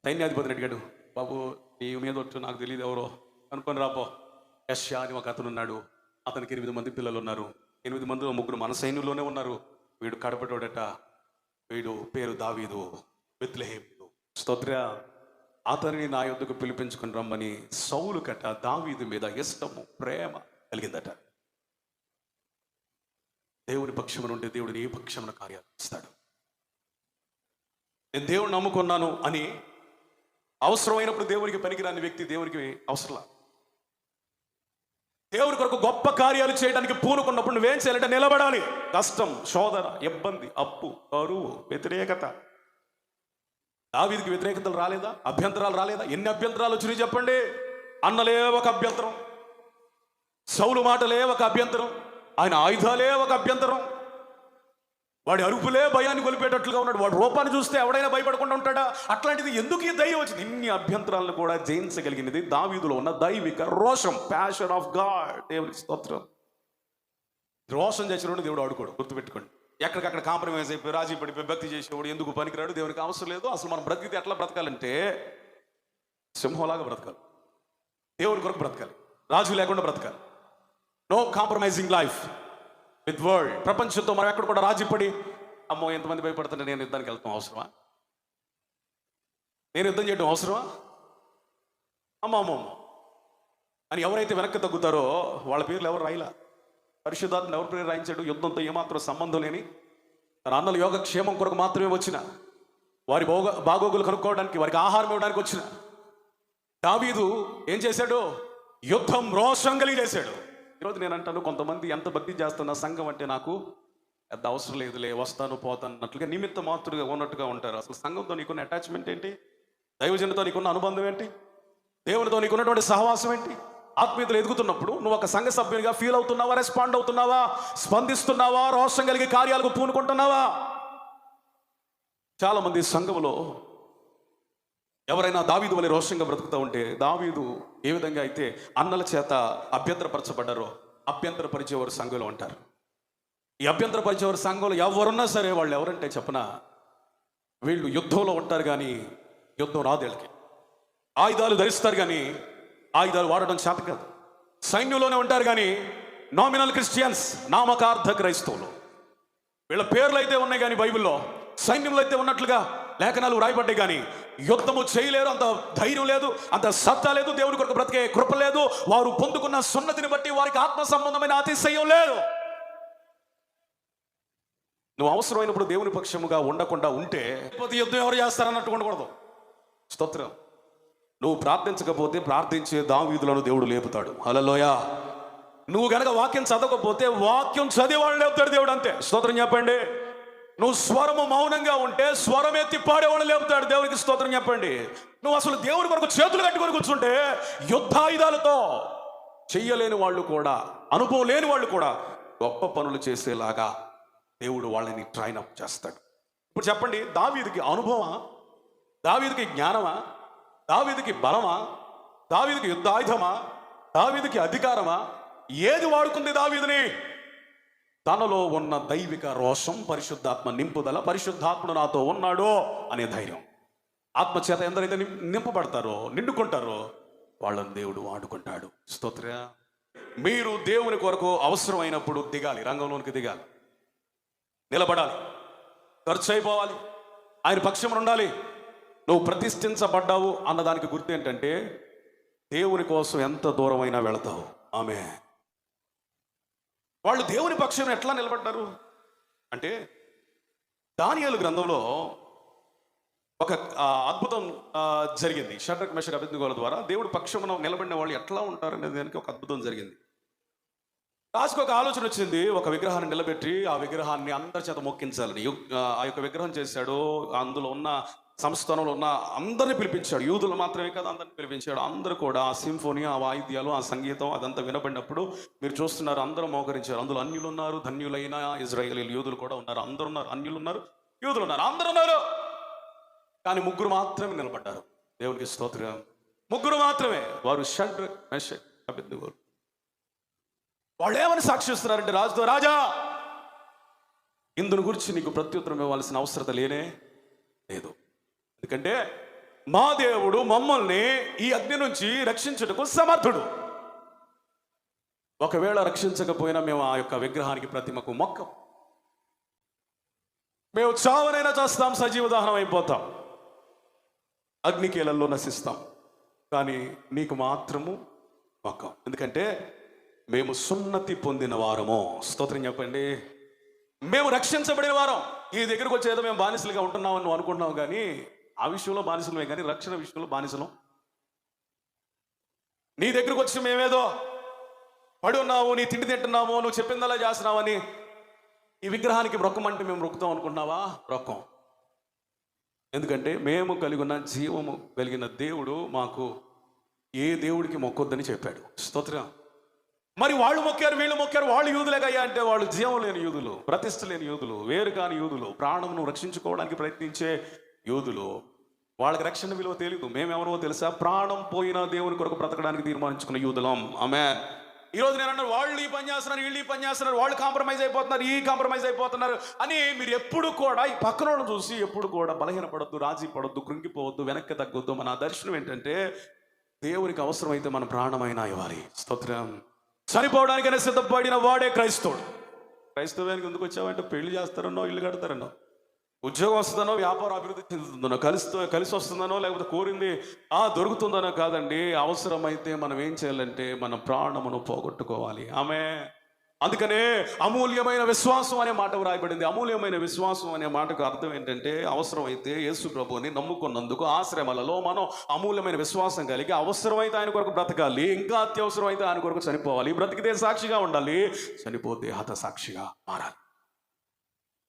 S1: సైన్యాధిపతిని అడిగాడు, బాబు నీ మీద వచ్చు నాకు తెలియదు ఎవరో అనుకొని రాపో. యెష్యా అని ఒక అతను ఉన్నాడు, అతనికి 8 మంది పిల్లలు ఉన్నారు. 8 మందిలో 3 మన సైన్యంలోనే ఉన్నారు. వీడు కడపటోడట, వీడు పేరు దావీదు, బెత్లెహేము. స్తోత్ర. అతనిని నా యొద్దకు పిలిపించుకుని రమ్మని సౌలు కట దావీదు మీద ఇష్టము, ప్రేమ కలిగిందట. దేవుని పక్షమున ఉంటే దేవుడిని ఏ పక్షమున కార్యాలు ఇస్తాడు. నేను దేవుడిని నమ్ముకున్నాను అని అవసరమైనప్పుడు దేవునికి పనికిరాని వ్యక్తి దేవునికి అవసరం. దేవుని కొరకు గొప్ప కార్యాలు చేయడానికి పూనుకున్నప్పుడు నువ్వేం చేయాలంటే నిలబడాలి. కష్టం, శోధన, ఇబ్బంది, అప్పు, కరువు, వ్యతిరేకత. దావీదుకి వ్యతిరేకతలు రాలేదా? అభ్యంతరాలు రాలేదా? ఎన్ని అభ్యంతరాలు వచ్చినాయి చెప్పండి. అన్నలే ఒక అభ్యంతరం, సౌలు మాటలే ఒక అభ్యంతరం, ఆయన ఆయుధాలే ఒక అభ్యంతరం, వాడి అరుపులే భయాన్ని కొలిపేటట్లుగా ఉన్నాడు. వాడు రూపాన్ని చూస్తే ఎవడైనా భయపడకుండా ఉంటాడా? అట్లాంటిది ఎందుకు ఈ దయ్యం వచ్చింది? ఇన్ని అభ్యంతరాలను కూడా జయించగలిగినది దావీదులో ఉన్న దైవిక రోషం, ప్యాషన్ ఆఫ్ గాడ్. దేవునికి స్తోత్రం. రోషం చేసిన దేవుడు ఆడుకోడు, గుర్తుపెట్టుకోండి. ఎక్కడికక్కడ కాంప్రమైజ్ అయిపోయి రాజీ పడిపోయి భక్తి చేసేవాడు ఎందుకు పనికిరాడు, దేవునికి అవసరం లేదు. అసలు మనం బ్రతికితే ఎట్లా బ్రతకాలంటే సింహంలాగా బ్రతకాలి, దేవుని కొరకు బ్రతకాలి, రాజు లేకుండా బ్రతకాలి. No compromising life with world. ప్రపంచంతో మనం ఎక్కడ కూడా రాజీ పడి అమ్మో ఎంతమంది భయపడుతుంటే నేను యుద్ధానికి వెళ్తాం అవసరమా, నేను యుద్ధం చేయడం అవసరమా, అమ్మో అని ఎవరైతే వెనక్కి తగ్గుతారో వాళ్ళ పేర్లు ఎవరు రాయిలా, పరిశుద్ధాత్మను ఎవరి పేరు రాయించాడు? యుద్ధంతో ఏమాత్రం సంబంధం లేని తన అన్నల యోగక్షేమం కొరకు మాత్రమే వచ్చిన, వారి బాగోగులు కనుక్కోవడానికి, వారికి ఆహారం ఇవ్వడానికి వచ్చిన దావీదు ఏం చేశాడు? యుద్ధం రోషం కలిగి చేశాడు. ఈరోజు నేను అంటాను, కొంతమంది ఎంత భక్తి చేస్తున్న సంఘం అంటే నాకు పెద్ద అవసరం లేదులే, వస్తాను పోతాను అన్నట్లుగా నిమిత్త మాత్రుగా ఉన్నట్టుగా ఉంటారు. అసలు సంఘంతో నీకున్న అటాచ్మెంట్ ఏంటి? దైవజనుతో నీకున్న అనుబంధం ఏంటి? దేవునితో నీకున్నటువంటి సహవాసం ఏంటి? ఆత్మీయతలు ఎదుగుతున్నప్పుడు నువ్వు ఒక సంఘ సభ్యునిగా ఫీల్ అవుతున్నావా, రెస్పాండ్ అవుతున్నావా, స్పందిస్తున్నావా, రోషం కలిగే కార్యాలకు పూనుకుంటున్నావా? చాలా మంది సంఘంలో ఎవరైనా దావీదు వలె రోషంగా బ్రతుకుతూ ఉంటే, దావీదు ఏ విధంగా అయితే అన్నల చేత అభ్యంతరపరచబడ్డారో అభ్యంతరపరిచేవారు సంఘంలో ఉంటారు. ఈ అభ్యంతరపరిచేవారు సంఘంలో ఎవరున్నా సరే వాళ్ళు ఎవరంటే చెప్పనా, వీళ్ళు యుద్ధంలో ఉంటారు కానీ యుద్ధం రాదు వీళ్ళకి. ఆయుధాలు ధరిస్తారు కానీ ఆయుధాలు వాడడం చేత కాదు. సైన్యంలోనే ఉంటారు కానీ నామినల్ క్రిస్టియన్స్, నామకార్థ క్రైస్తవులు. వీళ్ళ పేర్లు అయితే ఉన్నాయి కానీ బైబిల్లో, సైన్యంలో అయితే ఉన్నట్లుగా లేఖనాలు రాయబడ్డాయి కానీ యుద్ధము చేయలేరు, అంత ధైర్యం లేదు, అంత సత్తా లేదు, దేవుని కొరకు బ్రతికే కృప లేదు, వారు పొందుకున్న సున్నతిని బట్టి వారికి ఆత్మ సంబంధమైన అతిశయం లేదు. నువ్వు అవసరమైనప్పుడు దేవుని పక్షముగా ఉండకుండా ఉంటే యుద్ధం ఎవరు చేస్తారన్నట్టు ఉండకూడదు. స్తోత్రం. నువ్వు ప్రార్థించకపోతే ప్రార్థించే దావీదులను దేవుడు లేపుతాడు. హల్లెలూయా. నువ్వు గనక వాక్యం చదవకపోతే వాక్యం చదివేవాళ్ళు లేపుతాడు దేవుడు, అంతే. స్తోత్రం చెప్పండి. నువ్వు స్వరము మౌనంగా ఉంటే స్వరమెత్తి పాడేవాళ్ళు లేపుతాడు. దేవునికి స్తోత్రం చెప్పండి. నువ్వు అసలు దేవుని కొరకు చేతులు కట్టుకొని కూర్చుంటే యుద్ధాయుధాలతో చెయ్యలేని వాళ్ళు కూడా, అనుభవం లేని వాళ్ళు కూడా గొప్ప పనులు చేసేలాగా దేవుడు వాళ్ళని ట్రైన్ అప్ చేస్తాడు. ఇప్పుడు చెప్పండి, దావీదుకి అనుభవమా, దావీదుకి జ్ఞానమా, దావీదుకి బలమా, దావీదుకి యుద్ధాయుధమా, దావీదుకి అధికారమా? ఏది వాడుకుంది దావీదుని? తనలో ఉన్న దైవిక రోషం, పరిశుద్ధాత్మ నింపుదల, పరిశుద్ధాత్ముడు నాతో ఉన్నాడో అనే ధైర్యం. ఆత్మచేత ఎందరైతే నింపబడతారో, నిండుకుంటారో వాళ్ళని దేవుడు వాడుకుంటాడు. స్తోత్ర. మీరు దేవుని కొరకు అవసరమైనప్పుడు దిగాలి, రంగంలోనికి దిగాలి, నిలబడాలి, ఖర్చు అయిపోవాలి, ఆయన పక్షం ఉండాలి. నువ్వు ప్రతిష్ఠించబడ్డావు అన్నదానికి గుర్తు ఏంటంటే దేవుని కోసం ఎంత దూరమైనా వెళతావు. ఆమె వాళ్ళు దేవుని పక్షం ఎట్లా నిలబడ్డారు అంటే, దానియేలు గ్రంథంలో ఒక అద్భుతం జరిగింది. షడ్రక్ మెషక్ అబేద్నెగోల ద్వారా దేవుడి పక్షమున నిలబడిన వాళ్ళు ఎట్లా ఉంటారనే దానికి ఒక అద్భుతం జరిగింది. రాజుకు ఒక ఆలోచన వచ్చింది, ఒక విగ్రహాన్ని నిలబెట్టి ఆ విగ్రహాన్ని అందరి చేత మొక్కించాలని. ఆ యొక్క విగ్రహం చేశాడు. అందులో ఉన్న సంస్థానంలో ఉన్న అందరిని పిలిపించాడు. యూదులు మాత్రమే కాదు, అందరిని పిలిపించాడు. అందరూ కూడా ఆ సింఫోనీ, ఆ వాయిద్యాలు, ఆ సంగీతం అదంతా వినబడినప్పుడు మీరు చూస్తున్నారు, అందరూ మోకరించారు. అందులో అన్యులు ఉన్నారు, ధన్యులైన ఇజ్రాయేలీలు, యూదులు కూడా ఉన్నారు. అందరూ ఉన్నారు, అన్యులు ఉన్నారు, యూదులు ఉన్నారు, అందరూ ఉన్నారు. కానీ ముగ్గురు మాత్రమే నిలబడ్డారు. దేవునికి స్తోత్రం. ముగ్గురు మాత్రమే. వారు షడ్రక్ మెషక్ అబేద్నెగో. వాళ్ళు ఏమని సాక్షిస్తున్నారంటే రాజుతో, రాజా ఇందుని గురించి నీకు ప్రత్యుత్తరం ఇవ్వాల్సిన అవసరత లేనే లేదు. ఎందుకంటే మా దేవుడు మమ్మల్ని ఈ అగ్ని నుంచి రక్షించుటకు సమర్థుడు. ఒకవేళ రక్షించకపోయినా మేము ఆ యొక్క విగ్రహానికి, ప్రతిమకు మొక్కం. మేము చావనైనా చేస్తాం, సజీవ దహనం అయిపోతాం, అగ్నికీలల్లో నశిస్తాం, కానీ నీకు మాత్రము మొక్కం. ఎందుకంటే మేము సున్నతి పొందిన వారము. స్తోత్రం చెప్పండి. మేము రక్షించబడిన వారం. ఈ దగ్గరకు వచ్చేదో మేము బానిసలుగా ఉంటున్నామని నువ్వు అనుకుంటున్నావు, కానీ ఆ విషయంలో బానిసలమే, కానీ రక్షణ విషయంలో బానిసలం. నీ దగ్గరకు వచ్చి మేమేదో పడి ఉన్నావు, నీ తిండి తింటున్నాము, నువ్వు చెప్పిందలా చేస్తున్నావని ఈ విగ్రహానికి మొక్కమంటే మేము మొక్కుతాం అనుకుంటున్నావా? మొక్కం. ఎందుకంటే మేము కలిగి ఉన్న జీవము కలిగిన దేవుడు మాకు ఏ దేవుడికి మొక్కొద్దని చెప్పాడు. స్తోత్రం. మరి వాళ్ళు మొక్కారు, వీళ్ళు మొక్కారు, వాళ్ళు యూదులేకయ్యా అంటే వాళ్ళు జీవం లేని యూదులు, ప్రతిష్ఠ లేని యూదులు, వేరు కాని యూదులు, ప్రాణమును రక్షించుకోవడానికి ప్రయత్నించే యూదులు. వాళ్ళకి రక్షణ విలువ తెలియదు. మేమెవరో తెలుసా? ప్రాణం పోయినా దేవుని కొరకు బ్రతకడానికి తీర్మానించుకున్న యూదులం. ఆమె ఈరోజు నేను అన్నారు వాళ్ళు ఈ పని చేస్తున్నారు, వీళ్ళు ఈ పని చేస్తున్నారు, వాళ్ళు కాంప్రమైజ్ అయిపోతున్నారు, ఈ కాంప్రమైజ్ అయిపోతున్నారు అని మీరు ఎప్పుడు కూడా ఈ పక్కన వాళ్ళని చూసి ఎప్పుడు కూడా బలహీనపడొద్దు, రాజీ పడొద్దు, కృంగిపోవద్దు, వెనక్కి తగ్గొద్దు. మన దర్శనం ఏంటంటే దేవునికి అవసరమైతే మన ప్రాణమైనా ఇవ్వాలి. స్తోత్రం. చనిపోవడానికైనా సిద్ధపడిన వాడే క్రైస్తవుడు. క్రైస్తవానికి ఎందుకు వచ్చావంటే పెళ్లి చేస్తారనో, ఇల్లు కడతారనో, ఉద్యోగం వస్తుందనో, వ్యాపారం అభివృద్ధి చెందుతుందనో, కలిసి వస్తుందనో, లేకపోతే కోరింది దొరుకుతుందనో కాదండి. అవసరమైతే మనం ఏం చేయాలంటే మన ప్రాణమును పోగొట్టుకోవాలి. ఆమె అందుకనే అమూల్యమైన విశ్వాసం అనే మాట వ్రాయబడింది. అమూల్యమైన విశ్వాసం అనే మాటకు అర్థం ఏంటంటే అవసరమైతే యేసు ప్రభువుని నమ్ముకున్నందుకు ఆ శ్రమలలో మనం అమూల్యమైన విశ్వాసం కలిగి అవసరమైతే ఆయన కొరకు బ్రతకాలి, ఇంకా అత్యవసరమైతే ఆయన కొరకు చనిపోవాలి. బ్రతికితే సాక్షిగా ఉండాలి, చనిపోతే హత సాక్షిగా మారాలి.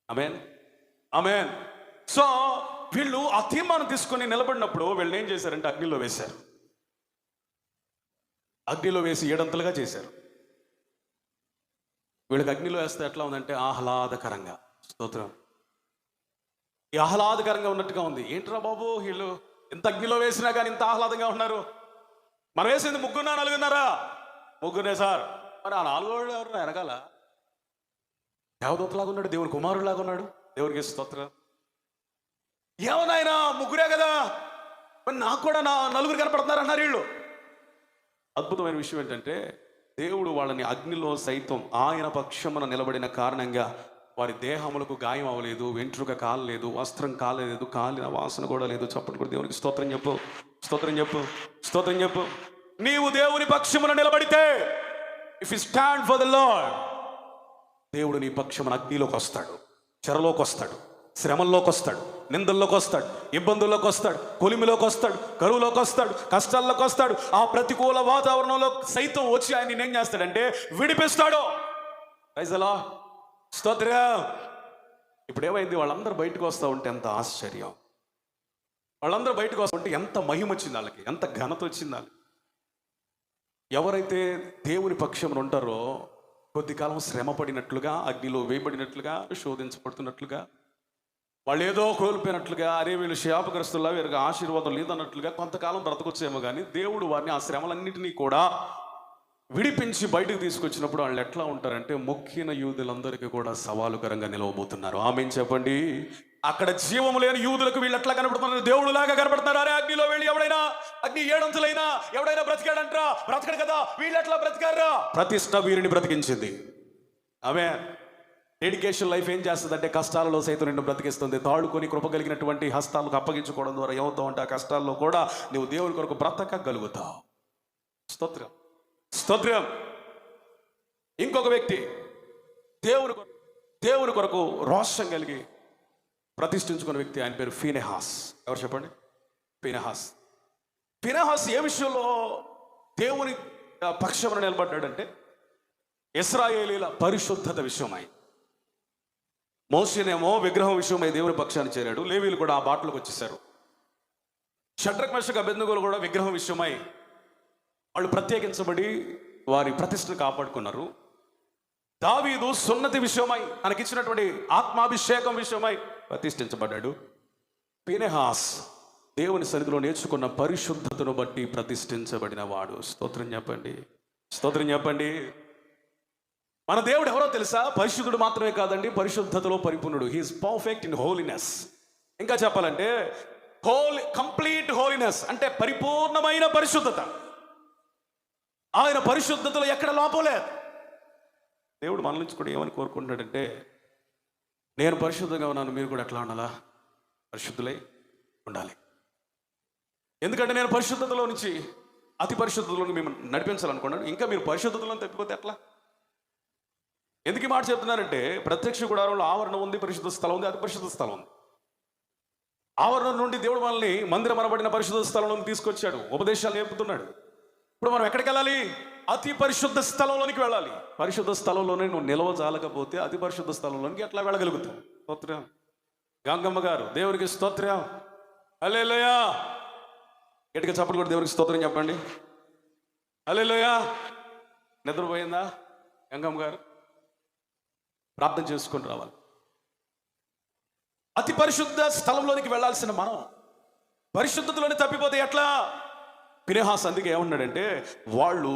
S1: ఆమేన్, ఆమేన్. సో వీళ్ళు ఆ తీర్మానం తీసుకొని నిలబడినప్పుడు వీళ్ళు ఏం చేశారంటే అగ్నిలో వేశారు. అగ్నిలో వేసి 7 అంతలుగా చేశారు. వీళ్ళకి అగ్నిలో వేస్తే ఎట్లా ఉందంటే ఆహ్లాదకరంగా. స్తోత్రం. ఈ ఆహ్లాదకరంగా ఉన్నట్టుగా ఉంది. ఏంట్రా బాబు వీళ్ళు ఇంత అగ్నిలో వేసినా కానీ ఇంత ఆహ్లాదంగా ఉన్నారు? మనం వేసింది 3 4 ముగ్గురే సార్. మరి ఆ 4 వాళ్ళు ఎవరు వెనకాల? దేవదూతలాగా ఉన్నాడు, దేవుని కుమారుడిలాగా ఉన్నాడు. దేవునికి స్తోత్రం. ఏమన్నాయన 3 కదా, మరి నాకు కూడా 4 కనపడుతున్నారు అన్నారు వీళ్ళు. అద్భుతమైన విషయం ఏంటంటే దేవుడు వాళ్ళని అగ్నిలో సైతం ఆయన పక్షమున నిలబడిన కారణంగా వారి దేహములకు గాయం అవ్వలేదు, వెంట్రుక కాలలేదు, వస్త్రం కాలేదు, కాలిన వాసన కూడా లేదు. చప్పటి కూడా దేవునికి స్తోత్రం చెప్పు, స్తోత్రం చెప్పు, స్తోత్రం చెప్పు. నీవు దేవుని పక్షమున నిలబడితే, if you stand for the lord, దేవుడు నీ పక్షమున అగ్నిలోకి వస్తాడు, చెరలోకి వస్తాడు, శ్రమల్లోకి వస్తాడు, నిందల్లోకి వస్తాడు, ఇబ్బందుల్లోకి వస్తాడు, కొలిమిలోకి వస్తాడు, కరువులోకి వస్తాడు, కష్టాల్లోకి వస్తాడు. ఆ ప్రతికూల వాతావరణంలో సైతం వచ్చి ఆయన ఏం చేస్తాడంటే విడిపిస్తాడు. Praise the Lord. స్తోత్రం. ఇప్పుడు ఏమైంది? వాళ్ళందరూ బయటకు వస్తూ ఉంటే ఎంత ఆశ్చర్యం, వాళ్ళందరూ బయటకు వస్తూ ఉంటే ఎంత మహిమ వచ్చింది వాళ్ళకి, ఎంత ఘనత వచ్చింది వాళ్ళకి. ఎవరైతే దేవుని పక్షమున ఉంటారో కొద్ది కాలం శ్రమ పడినట్లుగా, అగ్నిలో వేయబడినట్లుగా, శోధించబడుతున్నట్లుగా, వాళ్ళు ఏదో కోల్పోయినట్లుగా, అరే వీళ్ళు శాపగ్రస్తుల్లా, వీరికి ఆశీర్వాదం లేదన్నట్లుగా కొంతకాలం బ్రతకొచ్చేమో కానీ దేవుడు వారిని ఆ శ్రమలన్నింటినీ కూడా విడిపించి బయటకు తీసుకొచ్చినప్పుడు వాళ్ళు ఎట్లా ఉంటారంటే మొక్కిన యూదులందరికీ కూడా సవాలుకరంగా నిలవబోతున్నారు. ఆమేన్ చెప్పండి. అక్కడ జీవము లేని యూదులకు వీళ్ళు ఎట్లా కనబడుతున్నారు? దేవుడు లాగా కనబడుతున్నారు. అరే అగ్నిలో వెళ్ళి ఎవడైనా అగ్ని 7 అంతులైనా ఎవడైనా బ్రతికాడంట్రా? బ్రతకడు కదా. వీళ్ళు ఎట్లా బ్రతికారా? ప్రతిష్ట వీరిని బ్రతికించింది. ఆమేన్. డెడికేషన్ లైఫ్ ఏం చేస్తుందంటే కష్టాలలో సైతం నిన్ను బ్రతికిస్తుంది. తాడుకొని కృప కలిగినటువంటి హస్తాలకు అప్పగించుకోవడం ద్వారా ఏమవుతావు అంటే ఆ కష్టాల్లో కూడా నువ్వు దేవుని కొరకు బ్రతకగలుగుతావు. స్తోత్రం, స్తోత్రం. ఇంకొక వ్యక్తి దేవుని కొరకు రోషం కలిగి ప్రతిష్ఠించుకున్న వ్యక్తి, ఆయన పేరు ఫీనెహాస్. ఎవరు చెప్పండి? ఫీనెహాస్. ఫీనెహాస్ ఏ విషయంలో దేవుని పక్షమున నిలబడ్డాడంటే ఇశ్రాయేలీల పరిశుద్ధత విషయమై. మోషేనేమో విగ్రహం విషయమై దేవుని పక్షాన్ని చేరాడు. లేవీలు కూడా ఆ బాటలోకి వచ్చేసారు. షడ్రక్ మెషక్ అబేద్నెగోలు కూడా విగ్రహం విషయమై వాళ్ళు ప్రత్యేకించబడి వారి ప్రతిష్టను కాపాడుకున్నారు. దావీదు సున్నతి విషయమై తనకిచ్చినటువంటి ఆత్మాభిషేకం విషయమై ప్రతిష్ఠించబడ్డాడు. ఫీనెహాస్ దేవుని సన్నిధిలో నేర్చుకున్న పరిశుద్ధతను బట్టి ప్రతిష్ఠించబడిన వాడు. స్తోత్రం చెప్పండి, స్తోత్రం చెప్పండి. మన దేవుడు ఎవరో తెలుసా? పరిశుద్ధుడు మాత్రమే కాదండి, పరిశుద్ధతలో పరిపూర్ణుడు. He is perfect in holiness. ఇంకా చెప్పాలంటే కంప్లీట్ హోలీనెస్ అంటే పరిపూర్ణమైన పరిశుద్ధత. ఆయన పరిశుద్ధతలో ఎక్కడ లోపం లేదు. దేవుడు మన నుంచి కూడా ఏమని కోరుకుంటున్నాడంటే, నేను పరిశుద్ధంగా ఉన్నాను, మీరు కూడా ఎట్లా ఉండాలా? పరిశుద్ధులై ఉండాలి. ఎందుకంటే నేను పరిశుద్ధతలో నుంచి అతి పరిశుద్ధతలోకి మేము నడిపించాలనుకున్నాను. ఇంకా మీరు పరిశుద్ధతలో తప్పిపోతే ఎట్లా? ఎందుకు ఈ మాట చెప్తున్నానంటే, ప్రత్యక్ష గుడారంలో ఆవరణం ఉంది, పరిశుద్ధ స్థలం ఉంది, అతి పరిశుద్ధ స్థలం ఉంది. ఆవరణం నుండి దేవుడు మనల్ని మందిరం అనబడిన పరిశుద్ధ స్థలంలోకి తీసుకొచ్చాడు, ఉపదేశాలు నేర్పుతున్నాడు. ఇప్పుడు మనం ఎక్కడికి వెళ్ళాలి? అతి పరిశుద్ధ స్థలంలోనికి వెళ్ళాలి. పరిశుద్ధ స్థలంలోనే నువ్వు నిలవజాలకపోతే అతి పరిశుద్ధ స్థలంలోనికి ఎట్లా వెళ్ళగలుగుతావు? స్తోత్రం. గంగమ్మ గారు దేవునికి స్తోత్రం. హల్లెలూయా. గట్టిగా చప్పట్లు కూడా దేవునికి స్తోత్రం చెప్పండి. హల్లెలూయా. నిద్రపోయిందా గంగమ్మ గారు? ప్రార్థన చేసుకొని రావాలి. అతి పరిశుద్ధ స్థలంలోనికి వెళ్ళాల్సిన మనం పరిశుద్ధతలోనే తప్పిపోతే ఎట్లా? ఫినెహాస్ అందుకే ఏమన్నాడంటే, వాళ్ళు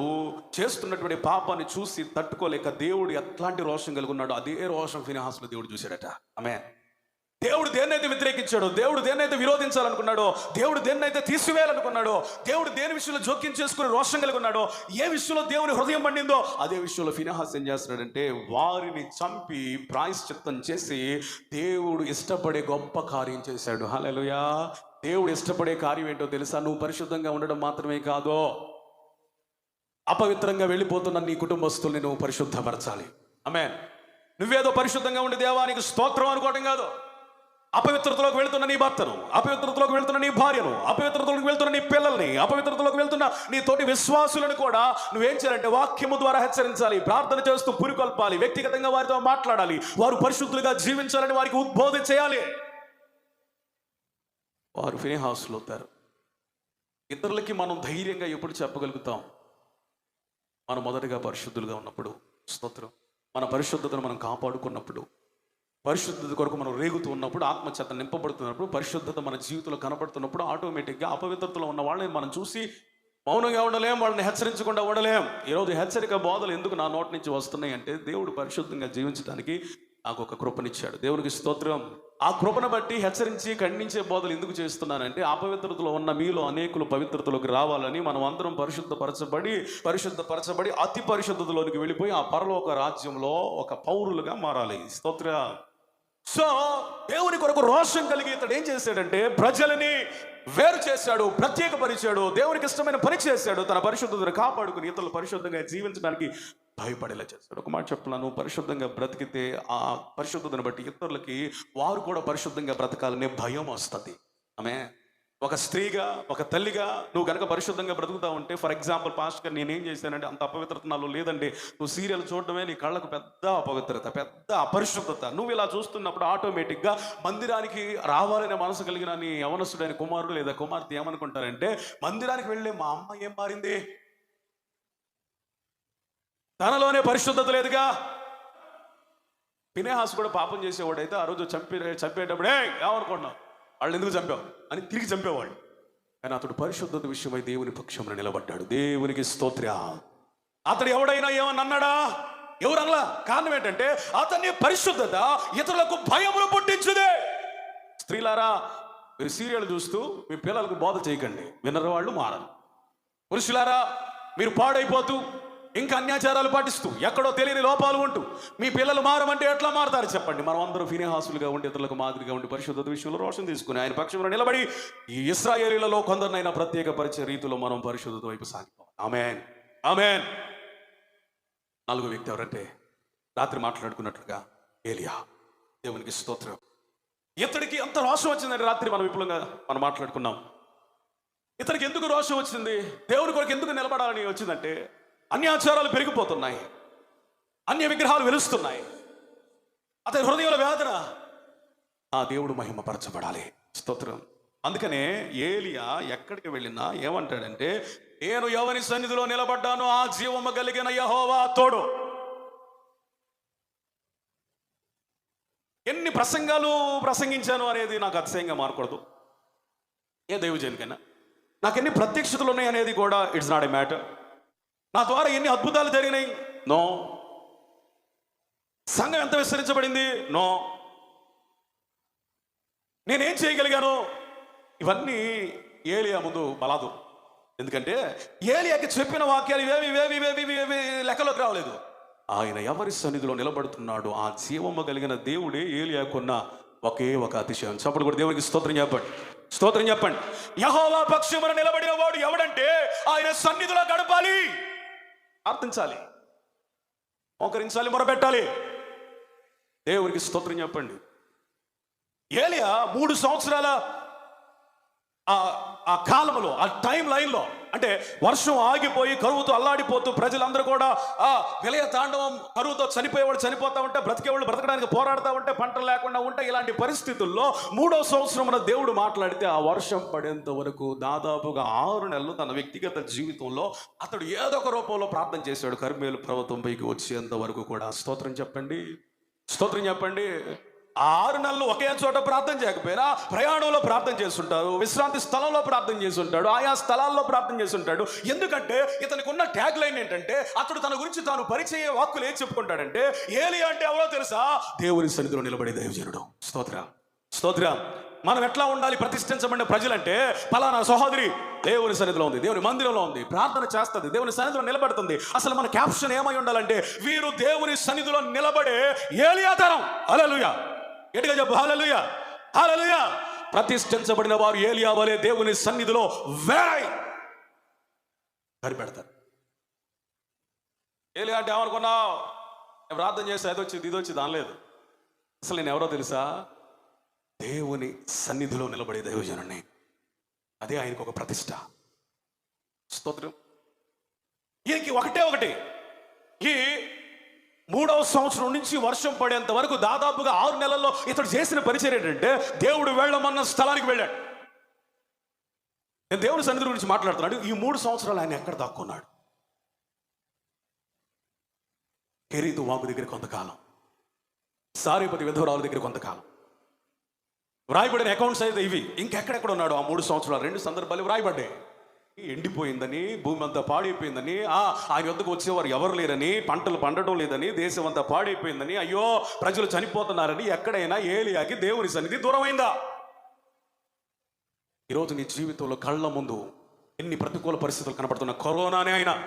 S1: చేస్తున్నటువంటి పాపాన్ని చూసి తట్టుకోలేక దేవుడు ఎట్లాంటి రోషం కలిగి ఉన్నాడో అదే రోషం ఫినెహాస్లో దేవుడు చూశాడట. ఆమె దేవుడు దేన్నైతే వ్యతిరేకించాడో, దేవుడు దేన్నైతే విరోధించాలనుకున్నాడో, దేవుడు దేన్నైతే తీసివేయాలనుకున్నాడో, దేవుడు దేని విషయంలో జోక్యం చేసుకుని రోషం కలిగి ఉన్నాడో, ఏ విషయంలో దేవుని హృదయం పండిందో అదే విషయంలో ఫినెహాస్ ఏం చేస్తున్నాడంటే వారిని చంపి ప్రాయశ్చిత్తం చేసి దేవుడు ఇష్టపడే గొప్ప కార్యం చేశాడు. హల్లెలూయా. దేవుడు ఇష్టపడే కార్యం ఏంటో తెలుసా? నువ్వు పరిశుద్ధంగా ఉండడం మాత్రమే కాదు, అపవిత్రంగా వెళ్ళిపోతున్న నీ కుటుంబస్తుల్ని నువ్వు పరిశుద్ధపరచాలి. ఆమేన్. నువ్వేదో పరిశుద్ధంగా ఉండి దేవానికి స్తోత్రం అనుకోవడం కాదు. అపవిత్రతలోకి వెళ్తున్న నీ భర్తను, అపవిత్రతలోకి వెళ్తున్న నీ భార్యను, అపవిత్రతలోకి వెళ్తున్న నీ పిల్లల్ని, అపవిత్రతలోకి వెళ్తున్న నీ తోటి విశ్వాసులను కూడా నువ్వేం చేయాలంటే వాక్యము ద్వారా హెచ్చరించాలి, ప్రార్థన చేస్తూ పురికొల్పాలి, వ్యక్తిగతంగా వారితో మాట్లాడాలి, వారు పరిశుద్ధులుగా జీవించాలని వారికి ఉద్బోధన చేయాలి. వారు ఫినెహాసులో అవుతారు. ఇతరులకి మనం ధైర్యంగా ఎప్పుడు చెప్పగలుగుతాం? మనం మొదటగా పరిశుద్ధులుగా ఉన్నప్పుడు. స్తోత్రం. మన పరిశుద్ధతను మనం కాపాడుకున్నప్పుడు, పరిశుద్ధత కొరకు మనం రేగుతూ ఉన్నప్పుడు, ఆత్మచేత నింపబడుతున్నప్పుడు, పరిశుద్ధత మన జీవితంలో కనపడుతున్నప్పుడు ఆటోమేటిక్గా అపవిత్రతలో ఉన్న వాళ్ళని మనం చూసి మౌనంగా ఉండలేం, వాళ్ళని హెచ్చరించకుండా ఉండలేం. ఈరోజు హెచ్చరిక బోధలు ఎందుకు నా నోటి నుంచి వస్తున్నాయి అంటే, దేవుడు పరిశుద్ధంగా జీవించడానికి నాకు ఒక కృపనిచ్చాడు. దేవునికి స్తోత్రం. ఆ కృపను బట్టి హెచ్చరించి ఖండించే బోధలు ఎందుకు చేస్తున్నానంటే, అపవిత్రతలో ఉన్న మీలో అనేకులు పవిత్రతలోకి రావాలని, మనం అందరం పరిశుద్ధపరచబడి అతి పరిశుద్ధతలోనికి వెళ్ళిపోయి ఆ పరలోక రాజ్యంలో ఒక పౌరులుగా మారాలి. స్తోత్ర. సో దేవుని కొరకు రోషం కలిగి ఇతడు ఏం చేశాడంటే ప్రజలని వేరు చేశాడు, ప్రత్యేకపరిచాడు, దేవునికి ఇష్టమైన పని చేశాడు, తన పరిశుద్ధతను కాపాడుకుని ఇతరులు పరిశుద్ధంగా జీవించడానికి భయపడేలా చేస్తాడు. ఒక మాట చెప్తున్నాను, పరిశుద్ధంగా బ్రతికితే ఆ పరిశుద్ధతను బట్టి ఇతరులకి వారు కూడా పరిశుద్ధంగా బ్రతకాలనే భయం వస్తుంది. ఆమె ఒక స్త్రీగా, ఒక తల్లిగా నువ్వు కనుక పరిశుద్ధంగా బ్రతుకుతా ఉంటే, ఫర్ ఎగ్జాంపుల్ పాస్టర్ గారు నేనేం చేశానంటే, అంత అపవిత్రత నాలో లేదండి, నువ్వు సీరియల్ చూడటమే నీ కళ్ళకు పెద్ద అపవిత్రత, పెద్ద అపరిశుద్ధత. నువ్వు ఇలా చూస్తున్నప్పుడు ఆటోమేటిక్గా మందిరానికి రావాలనే మనసు కలిగిన నీ యవనస్తుడైన కుమారుడు లేదా కుమార్తె ఏమనుకుంటారంటే, మందిరానికి వెళ్ళే మా అమ్మ ఏం మారింది, తనలోనే పరిశుద్ధత లేదుగా. ఫినెహాస్ కూడా పాపం చేసేవాడైతే ఆ రోజు చంపేటప్పుడే ఏమనుకుంటున్నావు, వాళ్ళు ఎందుకు చంపావు అని తిరిగి చంపేవాడు. కానీ అతడు పరిశుద్ధత విషయమై దేవుని పక్షంలో నిలబడ్డాడు. దేవునికి స్తోత్ర. అతడు ఎవడైనా ఏమని అన్నాడా? ఎవరనలా. కారణం ఏంటంటే అతని పరిశుద్ధత ఇతరులకు భయమును పుట్టించుదే. స్త్రీలారా, మీరు సీరియల్ చూస్తూ మీ పిల్లలకు బోధ చేయకండి, వినరు వాళ్ళు మారరు. పురుషులారా, మీరు పాడైపోతూ ఇంకా అన్యాచారాలు పాటిస్తూ ఎక్కడో తెలియని లోపాలు ఉంటూ మీ పిల్లలు మారమంటే ఎట్లా మారతారు చెప్పండి? మనం అందరూ ఫినెహాసులుగా ఉండి ఇతరులకు మాదిరిగా ఉండి పరిశుద్ధత విషయంలో రోషం తీసుకుని ఆయన పక్షంలో నిలబడి ఈ ఇశ్రాయేలీయులలో కొందరినైనా ప్రత్యేకపరిచే రీతిలో మనం పరిశుద్ధత వైపు సాగిపోవాలి. ఆమేన్, ఆమేన్. 4వ వ్యక్తి ఎవరంటే, రాత్రి మాట్లాడుకున్నట్లుగా ఏలియా. దేవునికి స్తోత్రం. ఇతడికి ఎంత రోషం వచ్చిందంటే, రాత్రి మనం విపులంగా మనం మాట్లాడుకున్నాం. ఇతనికి ఎందుకు రోషం వచ్చింది, దేవుని కొరకు ఎందుకు నిలబడాలని వచ్చిందంటే, అన్యాచారాలు పెరిగిపోతున్నాయి, అన్య విగ్రహాలు వెలుస్తున్నాయి, అతని హృదయంలో వేదన. ఆ దేవుడు మహిమపరచబడాలి. స్తోత్రం. అందుకనే ఏలియా ఎక్కడికి వెళ్ళినా ఏమంటాడంటే, నేను ఎవరి సన్నిధిలో నిలబడ్డానో ఆ జీవము కలిగిన యెహోవా తోడు. ఎన్ని ప్రసంగాలు ప్రసంగించాను అనేది నాకు అతిశయంగా మారకూడదు. ఏ దైవజనుకైనా నాకు ఎన్ని ప్రత్యక్షతలు ఉన్నాయి అనేది కూడా ఇట్స్ నాట్ ఎ మ్యాటర్. నా ద్వారా ఎన్ని అద్భుతాలు జరిగినాయి, నో. సంఘం ఎంత విస్తరించబడింది, నో. నేనేం చేయగలిగాను, ఇవన్నీ ఏలియా ముందు బలాదు. ఎందుకంటే ఏలియాకి చెప్పిన వాక్యాలు ఇవేవి లెక్కలోకి రావలేదు. ఆయన ఎవరి సన్నిధిలో నిలబడుతున్నాడు ఆ జీవము కలిగిన దేవుడే ఏలియాకున్న ఒకే ఒక అతిశయం. చప్పుడు కూడా దేవునికి స్తోత్రం చెప్పండి, స్తోత్రం చెప్పండి. యెహోవా పక్షమున నిలబడిన వాడు ఎవడంటే ఆయన సన్నిధిలో గడపాలి, ప్రార్థించాలి, మోకరించాలి, మొరపెట్టాలి. దేవునికి స్తోత్రం చెప్పండి. ఏలియా 3 సంవత్సరాల ఆ కాలంలో, ఆ టైం లైన్లో, అంటే వర్షం ఆగిపోయి కరువుతో అల్లాడిపోతూ ప్రజలందరూ కూడా ఆ విలయ తాండవం, కరువుతో చనిపోతా ఉంటే, బ్రతికేవాళ్ళు బ్రతకడానికి పోరాడుతూ ఉంటే, పంటలు లేకుండా ఉంటే, ఇలాంటి పరిస్థితుల్లో 3వ సంవత్సరమున దేవుడు మాట్లాడితే ఆ వర్షం పడేంత వరకు దాదాపుగా 6 నెలలు తన వ్యక్తిగత జీవితంలో అతడు ఏదో ఒక రూపంలో ప్రార్థన చేశాడు. కర్మేలు పర్వతం పైకి వచ్చేంత వరకు కూడా. స్తోత్రం చెప్పండి, స్తోత్రం చెప్పండి. ఆ 6 నెలలు ఒకే చోట ప్రార్థన చేయకపోయినా ప్రయాణంలో ప్రార్థన చేస్తుంటారు, విశ్రాంతి స్థలంలో ప్రార్థన చేస్తుంటాడు, ఆయా స్థలాల్లో ప్రార్థన చేస్తుంటాడు. ఎందుకంటే ఇతనికి ఉన్న ట్యాగ్ లైన్ ఏంటంటే, అతడు తన గురించి తాను పరిచయ వాక్కులు ఏం చెప్పుకుంటాడంటే, ఏలియా అంటే ఎవరో తెలుసా? దేవుని సన్నిధిలో నిలబడే దైవజనుడు. స్తోత్రం, స్తోత్రం. మనం ఎట్లా ఉండాలి ప్రతిష్ఠించబడిన ప్రజలంటే, పలానా సహోదరి దేవుని సన్నిధిలో ఉంది, దేవుని మందిరంలో ఉంది, ప్రార్థన చేస్తుంది, దేవుని సన్నిధిలో నిలబడుతుంది. అసలు మన క్యాప్షన్ ఏమై ఉండాలంటే, వీరు దేవుని సన్నిధిలో నిలబడే ఏలియా తరం. హల్లెలూయా, గట్టిగా చెప్పు హల్లెలూయా, హల్లెలూయా. ప్రతిష్ఠించబడిన వారు ఏలియా వలె దేవుని సన్నిధిలో వేరై కనిపెడతారు. ఏలియా అంటే ఏమనుకున్నావు? నేను ప్రార్థన చేస్తే అది వచ్చింది ఇది వచ్చింది అనలేదు. అసలు నేను ఎవరో తెలుసా? దేవుని సన్నిధిలో నిలబడే దైవజనుడిని. అదే ఆయనకు ఒక ప్రతిష్ట. స్తోత్రం. ఈయనకి ఒకటి, ఈ 3వ సంవత్సరం నుంచి వర్షం పడేంత వరకు దాదాపుగా 6 నెలల్లో ఇతడు చేసిన పరిచయం ఏంటంటే, దేవుడు వెళ్ళమన్న స్థలానికి వెళ్ళాడు. నేను దేవుని సన్నిధి గురించి మాట్లాడుతున్నాడు. ఈ 3 సంవత్సరాలు ఆయన ఎక్కడ దాక్కున్నాడు? కెరీతు వాగు దగ్గర కొంతకాలం, సారేపతి విధవరాల దగ్గర కొంతకాలం. వ్రాయబడిన అకౌంట్స్ అయితే ఇవి. ఇంకెక్కడెక్కడ ఉన్నాడు ఆ 3 సంవత్సరాలు? 2 సందర్భాలు వ్రాయబడ్డాయి. ఎండిపోయిందని, భూమి అంతా పాడైపోయిందని, ఆయన వద్దకు వచ్చేవారు ఎవరు లేరని, పంటలు పండటం లేదని, దేశం అంతా పాడైపోయిందని, అయ్యో ప్రజలు చనిపోతున్నారని ఎక్కడైనా ఏలియాకి దేవుని సన్నిధి దూరమైందా? ఈరోజు నీ జీవితంలో కళ్ళ ముందు ఎన్ని ప్రతికూల పరిస్థితులు కనపడుతున్న కరోనానే అయినా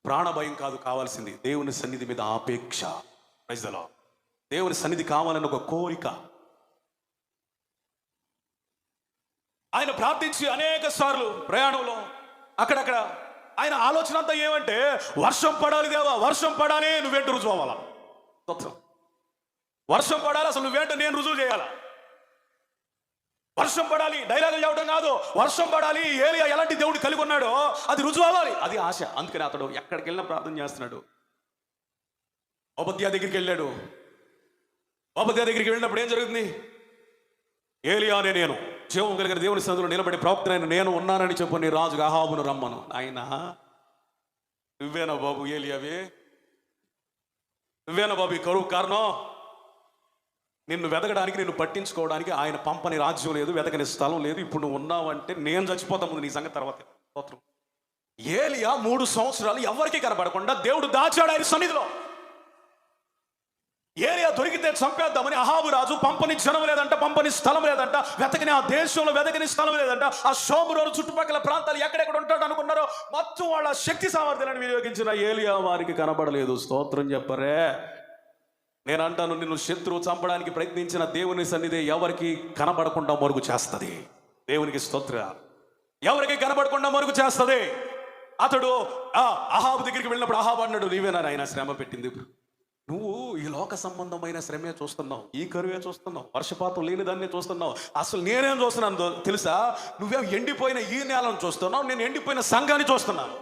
S1: ప్రాణభయం కాదు కావాల్సింది, దేవుని సన్నిధి మీద ఆపేక్ష. ప్రజలలో దేవుని సన్నిధి కావాలని ఒక కోరిక. ఆయన ప్రార్థించి అనేక సార్లు ప్రయాణంలో అక్కడక్కడ ఆయన ఆలోచన అంతా ఏమంటే, వర్షం పడాలి దేవా, వర్షం పడాలి, నువ్వేంటి రుజువు అవ్వాలా? వర్షం పడాలి, అసలు నువ్వేంటో నేను రుజువు చేయాలా? వర్షం పడాలి, డైలాగులు చెప్పడం కాదు, వర్షం పడాలి, ఏలియా ఎలాంటి దేవుడు కలిగి ఉన్నాడో అది రుజువు అవ్వాలి, అది ఆశ. అందుకని అతడు ఎక్కడికి వెళ్ళినా ప్రార్థన చేస్తున్నాడు. ఓబద్యా దగ్గరికి వెళ్ళాడు. ఓబద్యా దగ్గరికి వెళ్ళినప్పుడు ఏం జరుగుతుంది? ఏలియానే నేను, జీవం కలిగిన దేవుని సన్నిధిలో నిలబడి ప్రవక్తనైన నేను ఉన్నానని చెప్పు నీ రాజుగా అహాబును రమ్మను. ఆయన నువ్వేనా బాబు ఏలియావే? నువ్వేనా బాబు ఈ కరువు కారణం? నిన్ను వెతకడానికి, నిన్ను పట్టించుకోవడానికి ఆయన పంపని రాజ్యం లేదు, వెతకని స్థలం లేదు. ఇప్పుడు నువ్వు ఉన్నావంటే నేను చచ్చిపోతా ముందు నీ సంగతి తర్వాత. ఏలియా 3 సంవత్సరాలు ఎవరికి కనబడకుండా దేవుడు దాచాడు ఆయన సన్నిధిలో. ఏలియా దొరికితే చంపేద్దామని అహాబు రాజు పంపని జనం లేదంట, పంపని స్థలం లేదంట, వెతకని ఆ దేశంలో వెతకని స్థలం లేదంట. ఆ షోమ్రోను చుట్టుపక్కల ప్రాంతాలు ఎక్కడెక్కడ ఉంటాడు అనుకున్నారో మొత్తం వాళ్ళ శక్తి సామర్థ్యాలను వినియోగించిన ఏలియా వారికి కనబడలేదు. స్తోత్రం చెప్పరే. నేను అంటాను, నిన్ను శత్రువు చంపడానికి ప్రయత్నించిన దేవుని సన్నిధి ఎవరికి కనబడకుండా మరుగు చేస్తుంది. దేవునికి స్తోత్ర. ఎవరికి కనబడకుండా మరుగు చేస్తుంది. అతడు అహాబు దగ్గరికి వెళ్ళినప్పుడు అహాబు అన్నాడు, నీవేనా ఆయన శ్రమ పెట్టింది? నువ్వు ఈ లోక సంబంధమైన శ్రమే చూస్తున్నావు, ఈ కరువే చూస్తున్నావు, వర్షపాతం లేని దాన్ని చూస్తున్నావు. అసలు నేనేం చూస్తున్నాను తెలుసా? నువ్వేం ఎండిపోయిన ఈ నేలను చూస్తున్నావు, నేను ఎండిపోయిన సంఘాన్ని చూస్తున్నాను.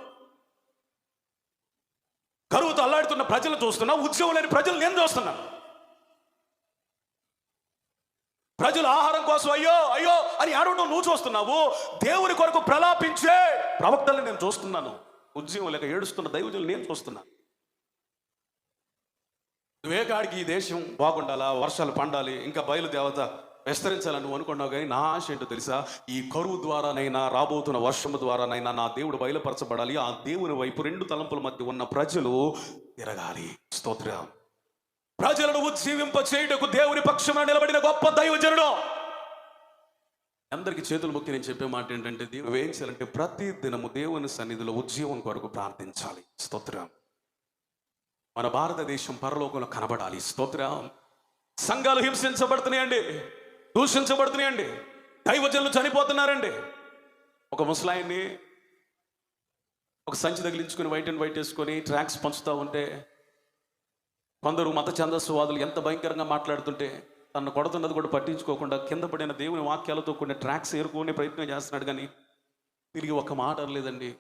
S1: కరువుతో అల్లాడుతున్న ప్రజలు చూస్తున్నావు, ఉద్యోగం లేని ప్రజలు నేను చూస్తున్నాను. ప్రజలు ఆహారం కోసం అయ్యో అయ్యో అని ఏడవడం నువ్వు చూస్తున్నావు. దేవుని కొరకు ప్రలాపించే ప్రవక్తల్ని నేను చూస్తున్నాను. ఉద్యోగం లేక ఏడుస్తున్న దైవజనులు నేను చూస్తున్నాను. నువ్వే కాడికి ఈ దేశం బాగుండాలా, వర్షాలు పండాలి, ఇంకా బయలుదేవత విస్తరించాలని నువ్వు అనుకున్నావు. కానీ నా ఆశ ఏంటో తెలుసా? ఈ కరువు ద్వారానైనా, రాబోతున్న వర్షము ద్వారానైనా నా దేవుడు బయలుపరచబడాలి. ఆ దేవుని వైపు 2 తలంపుల మధ్య ఉన్న ప్రజలు తిరగాలి. స్తోత్రం. ప్రజలను ఉజ్జీవింప చేయుటకు దేవుని పక్షమున నిలబడిన గొప్ప దైవజనుడు. అందరికీ చేతులు మొక్కి నేను చెప్పే మాట ఏంటంటే, దేవుడు ఏం చేయాలంటే ప్రతి దినము దేవుని సన్నిధిలో ఉజ్జీవం కొరకు ప్రార్థించాలి. స్తోత్రం. మన భారతదేశం పరలోకంలో కనబడాలి. స్తోత్రం. సంఘాలు హింసించబడుతున్నాయండి, దూషించబడుతున్నాయండి, దైవజనులు చనిపోతున్నారండి. ఒక ముసలాయన్ని ఒక సంచి తగిలించుకొని వైట్ అండ్ వైట్ వేసుకొని ట్రాక్స్ పంచుతూ ఉంటే, కొందరు మత ఛందస్సువాదులు ఎంత భయంకరంగా మాట్లాడుతుంటే తను కొడుతున్నది కూడా పట్టించుకోకుండా కింద పడిన దేవుని వాక్యాలతో కొన్ని ట్రాక్స్ ఏరుకునే ప్రయత్నం చేస్తున్నాడు. కానీ తిరిగి ఒక మాట లేదండి,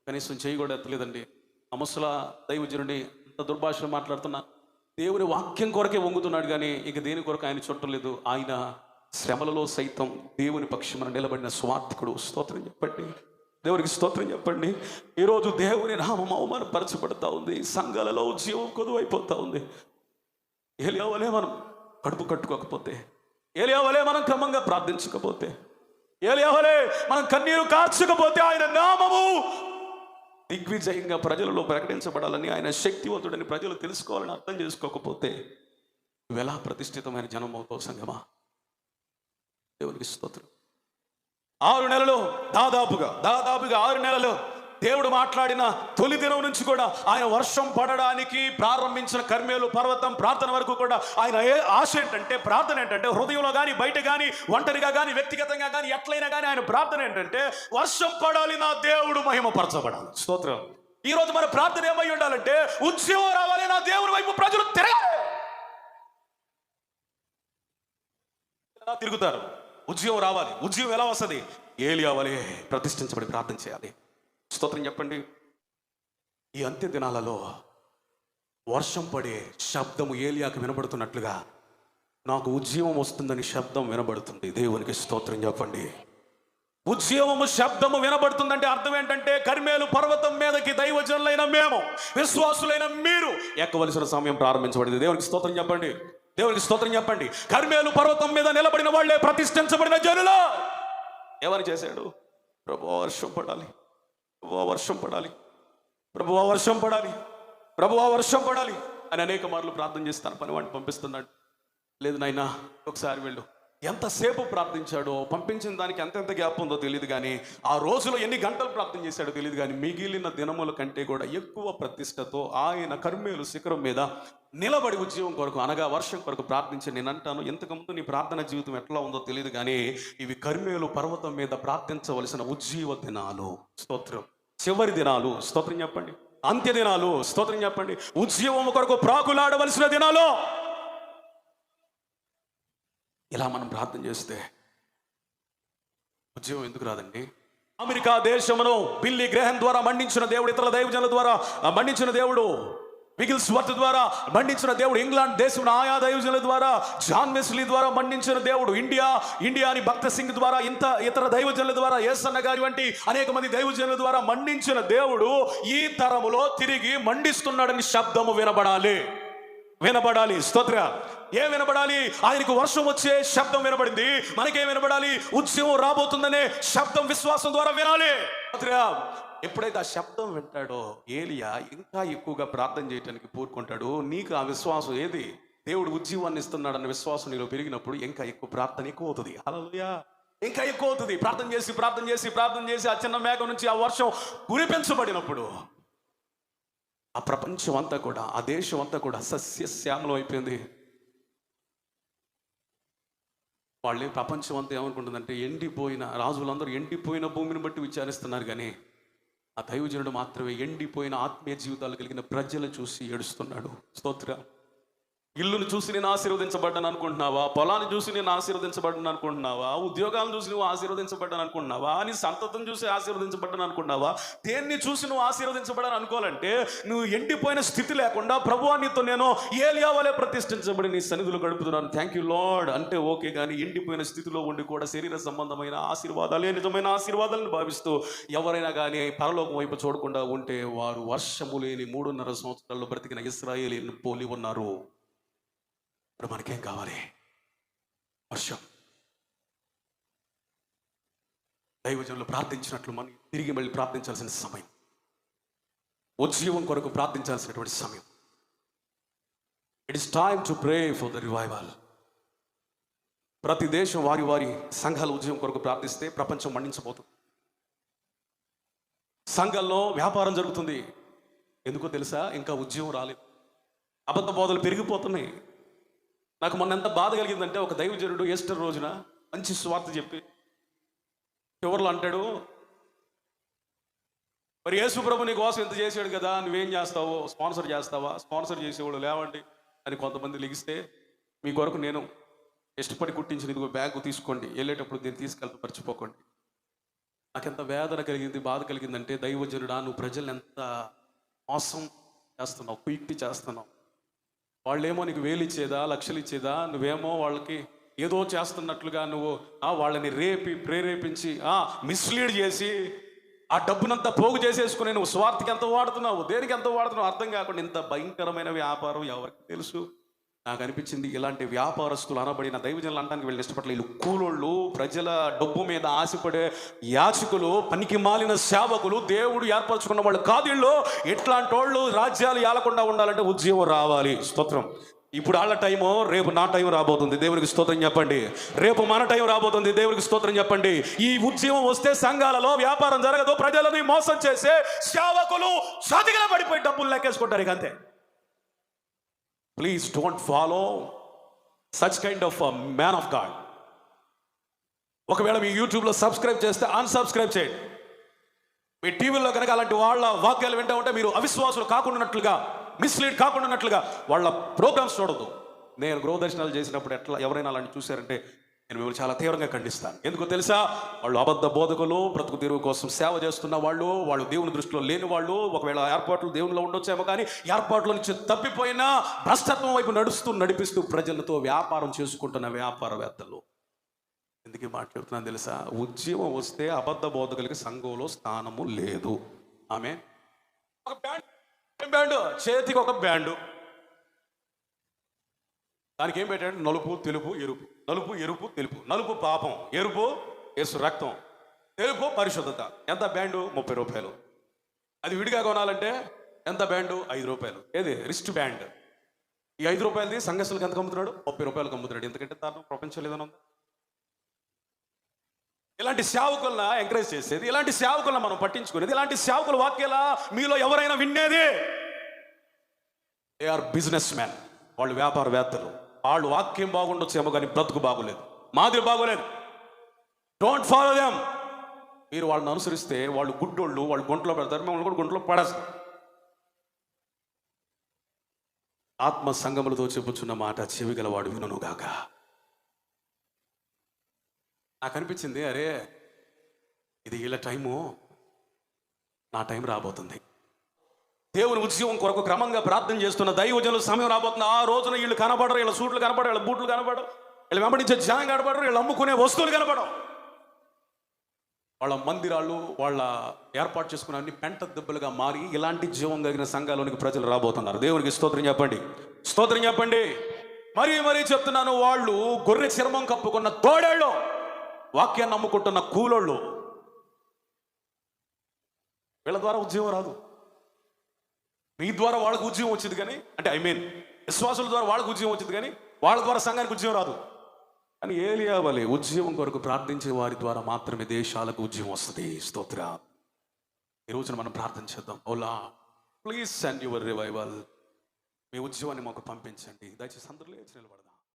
S1: కనీసం చేయి కూడా ఎత్తలేదండి. ఆ ముసలా దైవజనుడిని దుర్భాషలు మాట్లాడుతున్నా దేవుని వాక్యం కొరకే వంగుతున్నాడు, కానీ ఇక దేని కొరకు ఆయన చుట్టలేదు. ఆయన శ్రమలలో సైతం దేవుని పక్షమున నిలబడిన స్వార్థకుడు. స్తోత్రం చెప్పండి, దేవునికి స్తోత్రం చెప్పండి. ఈరోజు దేవుని నామం అవమానపరచబడతా ఉంది, సంఘాలలో జీవం కొదువైపోతా ఉంది. ఏలియా వలె మనం కడుపు కట్టుకోకపోతే, ఏలియా వలె మనం క్రమంగా ప్రార్థించకపోతే, ఏలియా వలె మనం కన్నీరు కార్చకపోతే, ఆయన నామము దిగ్విజయంగా ప్రజలలో ప్రకటించబడాలని, ఆయన శక్తివంతుడని ప్రజలు తెలుసుకోవాలని అర్థం చేసుకోకపోతే నువ్వు ఎలా ప్రతిష్ఠితమైన జనం అవుతావు సంగమా? దేవునికి స్తోత్రం. 6 నెలలు దాదాపుగా 6 నెలలు దేవుడు మాట్లాడిన తొలి దినం నుంచి కూడా ఆయన వర్షం పడడానికి ప్రారంభించిన కర్మేలు పర్వతం ప్రార్థన వరకు కూడా ఆయన ఆశ ఏంటంటే, ప్రార్థన ఏంటంటే, హృదయంలో కానీ బయట కానీ ఒంటరిగా కానీ వ్యక్తిగతంగా కానీ ఎట్లయినా కానీ ఆయన ప్రార్థన ఏంటంటే, వర్షం పడాలి, నా దేవుడు మహిమపరచబడాలి. స్తోత్రం. ఈరోజు మన ప్రార్థన ఏమై ఉండాలంటే, ఉద్యమం రావాలి, నా దేవుడి వైపు ప్రజలు తిరగాలి. తిరుగుతారు. ఉద్యమం రావాలి. ఉద్యమం ఎలా వస్తుంది? ఏలియా వలె ప్రతిష్ఠించబడి ప్రార్థన చేయాలి. స్తోత్రం చెప్పండి. ఈ అంత్య దినాలలో వర్షం పడే శబ్దము ఏలియాకు వినబడుతున్నట్లుగా నాకు ఉద్యమం వస్తుందని శబ్దం వినబడుతుంది. దేవునికి స్తోత్రం చెప్పండి. ఉద్యమము శబ్దము వినబడుతుందంటే అర్థం ఏంటంటే, కర్మేలు పర్వతం మీదకి దైవజనులైన మేము, విశ్వాసులైన మీరు ఎక్కవలసిన సమయం ప్రారంభించబడింది. దేవునికి స్తోత్రం చెప్పండి. దేవునికి స్తోత్రం చెప్పండి. కర్మేలు పర్వతం మీద నిలబడిన వాళ్ళే ప్రతిష్ఠించబడిన జనులు. ఏమని చేశాడు? ప్రభువా వర్షం పడాలి, ప్రభువా వర్షం పడాలి, ప్రభువా వర్షం పడాలి, ప్రభువా వర్షం పడాలి అని అనేక మార్లు ప్రార్థన చేస్తాను. పని వాడిని పంపిస్తున్నాడు. లేదు నాయనా ఒకసారి వెళ్ళు. ఎంతసేపు ప్రార్థించాడో, పంపించిన దానికి ఎంతెంత గ్యాప్ ఉందో తెలియదు కానీ, ఆ రోజులో ఎన్ని గంటలు ప్రార్థన చేశాడో తెలియదు కానీ, మిగిలిన దినముల కంటే కూడా ఎక్కువ ప్రతిష్టతో ఆయన కర్మేలు శిఖరం మీద నిలబడి ఉద్యోగం కొరకు, అనగా వర్షం కొరకు ప్రార్థించి, నేను అంటాను, ఇంతకుముందు నీ ప్రార్థన జీవితం ఎట్లా ఉందో తెలియదు కానీ, ఇవి కర్మేలు పర్వతం మీద ప్రార్థించవలసిన ఉజ్జీవ దినాలు. స్తోత్రం. చివరి దినాలు. స్తోత్రం చెప్పండి. అంత్య దినాలు. స్తోత్రం చెప్పండి. ఉజ్జీవం కొరకు ప్రాకులాడవలసిన దినాలు. ఇలా మనం ప్రార్థన చేస్తే ఉద్యమం ఎందుకు రాదండి? అమెరికా దేశమును బిల్లీ గ్రహం ద్వారా మండించిన దేవుడు, ఇతర దైవజనుల ద్వారా మండించిన దేవుడు, విగిల్స్వర్త్ ద్వారా మండించిన దేవుడు, ఇంగ్లాండ్ దేశం ఆయా దైవజనుల ద్వారా, జాన్ వెస్లీ ద్వారా మండించిన దేవుడు, ఇండియాని భక్త సింగ్ ద్వారా, ఇతర దైవజనుల ద్వారా, యేసన్న గారి వంటి అనేక మంది దైవజనుల ద్వారా మండించిన దేవుడు ఈ తరములో తిరిగి మండిస్తున్నాడని శబ్దము వినబడాలి. స్తోత్ర. ఏం వినబడాలి? ఆయనకు వర్షం వచ్చే శబ్దం వినబడింది. మనకేం వినబడాలి? ఉద్యమం రాబోతుందనే శబ్దం విశ్వాసం ద్వారా వినాలి. ఎప్పుడైతే ఆ శబ్దం వింటాడో ఏలియా ఇంకా ఎక్కువగా ప్రార్థన చేయడానికి పూనుకుంటాడు. నీకు ఆ విశ్వాసం ఏది? దేవుడు ఉజ్జీవాన్ని ఇస్తున్నాడన్న విశ్వాసం నీలో పెరిగినప్పుడు ఇంకా ఎక్కువ ప్రార్థన ఎక్కువ అవుతుంది. హల్లెలూయా. ఇంకా ఎక్కువ అవుతుంది. ప్రార్థన చేసి ఆ చిన్న మేఘం నుంచి ఆ వర్షం కురిపించబడినప్పుడు ఆ ప్రపంచం అంతా కూడా, ఆ దేశం అంతా కూడా సస్యశ్యామలం అయిపోయింది. వాళ్ళే ప్రపంచం అంతా ఏమనుకుంటుందంటే, ఎండిపోయిన రాజులందరూ ఎండిపోయిన భూమిని బట్టి విచారిస్తున్నారు కానీ, ఆ దైవజనుడు మాత్రమే ఎండిపోయిన ఆత్మీయ జీవితాలు కలిగిన ప్రజలు చూసి ఏడుస్తున్నాడు. స్తోత్రం. ఇల్లును చూసి నేను ఆశీర్వదించబడ్డాను అనుకుంటున్నావా? పొలాన్ని చూసి నేను ఆశీర్వదించబడ్డాను అనుకుంటున్నావా? ఉద్యోగాలను చూసి నువ్వు ఆశీర్వదించబడ్డాను అనుకుంటున్నావా? నీ సంతతిని చూసి ఆశీర్వదించబడ్డాను అనుకుంటున్నావా? దేన్ని చూసి నువ్వు ఆశీర్వదించబడాను అనుకోవాలంటే, నువ్వు ఎండిపోయిన స్థితి లేకుండా, ప్రభువా నీతో నేను ఏలియా వలె ప్రతిష్ఠించబడి నీ సన్నిధిలో గడుపుతున్నాను, థ్యాంక్ యూ లార్డ్ అంటే ఓకే. కానీ ఎండిపోయిన స్థితిలో ఉండి కూడా శరీర సంబంధమైన ఆశీర్వాదాలే నిజమైన ఆశీర్వాదాలను భావిస్తూ ఎవరైనా కానీ పరలోకం వైపు చూడకుండా ఉంటే వారు వర్షము లేని 3.5 సంవత్సరాల్లో బ్రతికిన ఇశ్రాయేలీయులను పోలి ఉన్నారు. ఇప్పుడు మనకేం కావాలి? వర్షం. దైవజనులు ప్రార్థించినట్లు మనం తిరిగి మళ్ళీ ప్రార్థించాల్సిన సమయం, ఉజ్జీవం కొరకు ప్రార్థించాల్సినటువంటి సమయం. It is time to pray for the revival. ప్రతి దేశం వారి సంఘాల ఉద్యమం కొరకు ప్రార్థిస్తే ప్రపంచం మండించబోతుంది. సంఘంలో వ్యాపారం జరుగుతుంది. ఎందుకో తెలుసా? ఇంకా ఉద్యమం రాలేదు. అబద్ధ బోధలు పెరిగిపోతున్నాయి. నాకు మొన్న ఎంత బాధ కలిగిందంటే, ఒక దైవజనుడు ఈస్టర్ రోజున మంచి స్వార్థ చెప్పి చివరిలో అంటాడు, మరి యేసు ప్రభు నీ కోసం ఎంత చేశాడు కదా, నువ్వేం చేస్తావో? స్పాన్సర్ చేస్తావా? స్పాన్సర్ చేసేవాళ్ళు లేవండి అని కొంతమంది లిగిస్తే, మీ కొరకు నేను ఇష్టపడి కుట్టించిన ఇదిగో బ్యాగ్ తీసుకోండి, వెళ్ళేటప్పుడు దీన్ని తీసుకెళ్తూ మర్చిపోకండి. నాకెంత వేదన కలిగింది, బాధ కలిగిందంటే, దైవజనుడా నువ్వు ప్రజల్ని ఎంత మోసం చేస్తున్నావు, కుయుక్తి చేస్తున్నావు. వాళ్ళేమో నీకు 1000 ఇచ్చేదా, లక్షలు ఇచ్చేదా, నువ్వేమో వాళ్ళకి ఏదో చేస్తున్నట్లుగా నువ్వు వాళ్ళని ప్రేరేపించి మిస్లీడ్ చేసి ఆ డబ్బునంతా పోగు చేసేసుకుని నువ్వు స్వార్థకి ఎంత వాడుతున్నావు, దేనికి ఎంత వాడుతున్నావు అర్థం కాకుండా ఇంత భయంకరమైన వ్యాపారం ఎవరికి తెలుసు నాకు అనిపించింది ఇలాంటి వ్యాపారస్తులు అనబడిన దైవజనులు అనడానికి వీళ్ళు ఇష్టపడలేదు. వీళ్ళు కూలోళ్ళు, ప్రజల డబ్బు మీద ఆశపడే యాచకులు, పనికి మాలిన సేవకులు, దేవుడు ఏర్పరచుకున్న వాళ్ళు కాదు వీళ్ళు. ఇట్లాంటి వాళ్ళు రాజ్యాలు ఏలకుండా ఉండాలంటే ఉద్యోగం రావాలి. స్తోత్రం. ఇప్పుడు వాళ్ళ టైము, రేపు నా టైం రాబోతుంది. దేవునికి స్తోత్రం చెప్పండి. రేపు మన టైం రాబోతుంది. దేవునికి స్తోత్రం చెప్పండి. ఈ ఉద్యమం వస్తే సంఘాలలో వ్యాపారం జరగదు. ప్రజలని మోసం చేసే సేవకులు సతికిల పడిపోయి డబ్బులు లెక్కేసుకుంటారు. ఇక అంతే. Please don't follow such kind of man of God. ఒకవేళ మీ యూట్యూబ్లో సబ్స్క్రైబ్ చేస్తే అన్సబ్స్క్రైబ్ చేయండి. మీ టీవీలో కనుక అలాంటి వాళ్ళ వాక్యాలు వింటూ ఉంటే మీరు అవిశ్వాసులు కాకుండా, మిస్లీడ్ కాకుండా వాళ్ళ ప్రోగ్రామ్స్ చూడదు. నేను గృహ దర్శనాలు చేసినప్పుడు ఎవరైనా అలాంటి చూశారంటే నేను మిమ్మల్ని చాలా తీవ్రంగా ఖండిస్తాను. ఎందుకో తెలుసా? వాళ్ళు అబద్ధ బోధకులు, బ్రతుకు తెరువు కోసం సేవ చేస్తున్న వాళ్ళు దేవుని దృష్టిలో లేని వాళ్ళు. ఒకవేళ ఏర్పాట్లు దేవునిలో ఉండొచ్చేమో కానీ ఏర్పాట్ల నుంచి తప్పిపోయినా భ్రష్టత్వం వైపు నడిపిస్తూ ప్రజలతో వ్యాపారం చేసుకుంటున్న వ్యాపారవేత్తలు. ఎందుకు మాట్లాడుతున్నాను తెలుసా? ఉద్యమం వస్తే అబద్ధ బోధకులకి సంఘంలో స్థానము లేదు. ఆమె ఒక బ్యాండ్, చేతికి ఒక బ్యాండు, దానికి ఏం పెట్టాడు? నలుపు, తెలుపు, ఎరుపు. నలుపు, ఎరుపు, తెలుపు. నలుపు పాపం, ఎరుపు యేసు రక్తం, తెలుపు పరిశుద్ధత. ఎంత బ్యాండు? 30 రూపాయలు. అది విడిగా కొనాలంటే ఎంత బ్యాండు? 5 రూపాయలు. ఏది? Wrist band. ఈ 5 రూపాయలది సంఘస్థులకు ఎంత అమ్ముతున్నాడు? 30 రూపాయలకు అమ్ముతున్నాడు. ఎందుకంటే దాని ప్రపంచం లేదని ఉంది. ఇలాంటి సేవకులను ఎంకరేజ్ చేసేది, ఇలాంటి సేవకులను మనం పట్టించుకునేది, ఇలాంటి సేవకుల వాక్యాల మీలో ఎవరైనా వినేది? They are business man. వాళ్ళు వ్యాపారవేత్తలు. వాళ్ళు వాక్యం బాగుండొచ్చేమో కానీ బ్రతుకు బాగోలేదు, మాదిరి బాగోలేదు. Don't follow them. మీరు వాళ్ళని అనుసరిస్తే వాళ్ళు గుడ్డోళ్ళు, వాళ్ళు గుంటలో పెడతారు, మిమ్మల్ని కూడా గుంటలో పడేస్తారు. ఆత్మ సంగములతో చెప్పుచున్న మాట చెవిగలవాడు వినుగాక. నాకు అనిపించింది, అరే ఇది వీళ్ళ టైము, నా టైం రాబోతుంది. దేవుని ఉద్యోగం కొరకు క్రమంగా ప్రార్థన చేస్తున్న దైవజనుల సమయం రాబోతుంది. ఆ రోజున వీళ్ళు కనబడరు, వీళ్ళ సూట్లు కనబడరు, వీళ్ళ బూట్లు కనబడరు, వీళ్ళు వెంబడించే జనం కనబడరు, వీళ్ళు అమ్ముకునే వస్తువులు కనబడవు. వాళ్ళ మందిరాలు, వాళ్ళ ఏర్పాటు చేసుకున్న అన్ని పెంట దెబ్బలుగా మారి ఇలాంటి జీవం కలిగిన సంఘాలోనికి ప్రజలు రాబోతున్నారు. దేవునికి స్తోత్రం చెప్పండి, స్తోత్రం చెప్పండి. మరీ చెప్తున్నాను, వాళ్ళు గొర్రె చర్మం కప్పుకున్న తోడేళ్ళు, వాక్యాన్ని నమ్ముకుంటున్న కూలోళ్ళు. వీళ్ళ ద్వారా ఉద్యోగం రాదు. మీ ద్వారా వాళ్ళకు ఉద్యోగం వచ్చింది కానీ, అంటే విశ్వాసుల ద్వారా వాళ్ళకు ఉద్యోగం వచ్చింది కానీ వాళ్ళ ద్వారా సంఘానికి ఉద్యోగం రాదు. కానీ ఏలియా వలె ఉద్యోగం కొరకు ప్రార్థించే వారి ద్వారా మాత్రమే దేశాలకు ఉద్యోగం వస్తుంది. స్తోత్ర. ఈ రోజున మనం ప్రార్థన చేద్దాం. ఓలా ప్లీజ్ సెండ్ యువర్ రివైవల్. మీ ఉద్యోగాన్ని మాకు పంపించండి. దయచేసి అందరూ లేచి నిలబడదాం.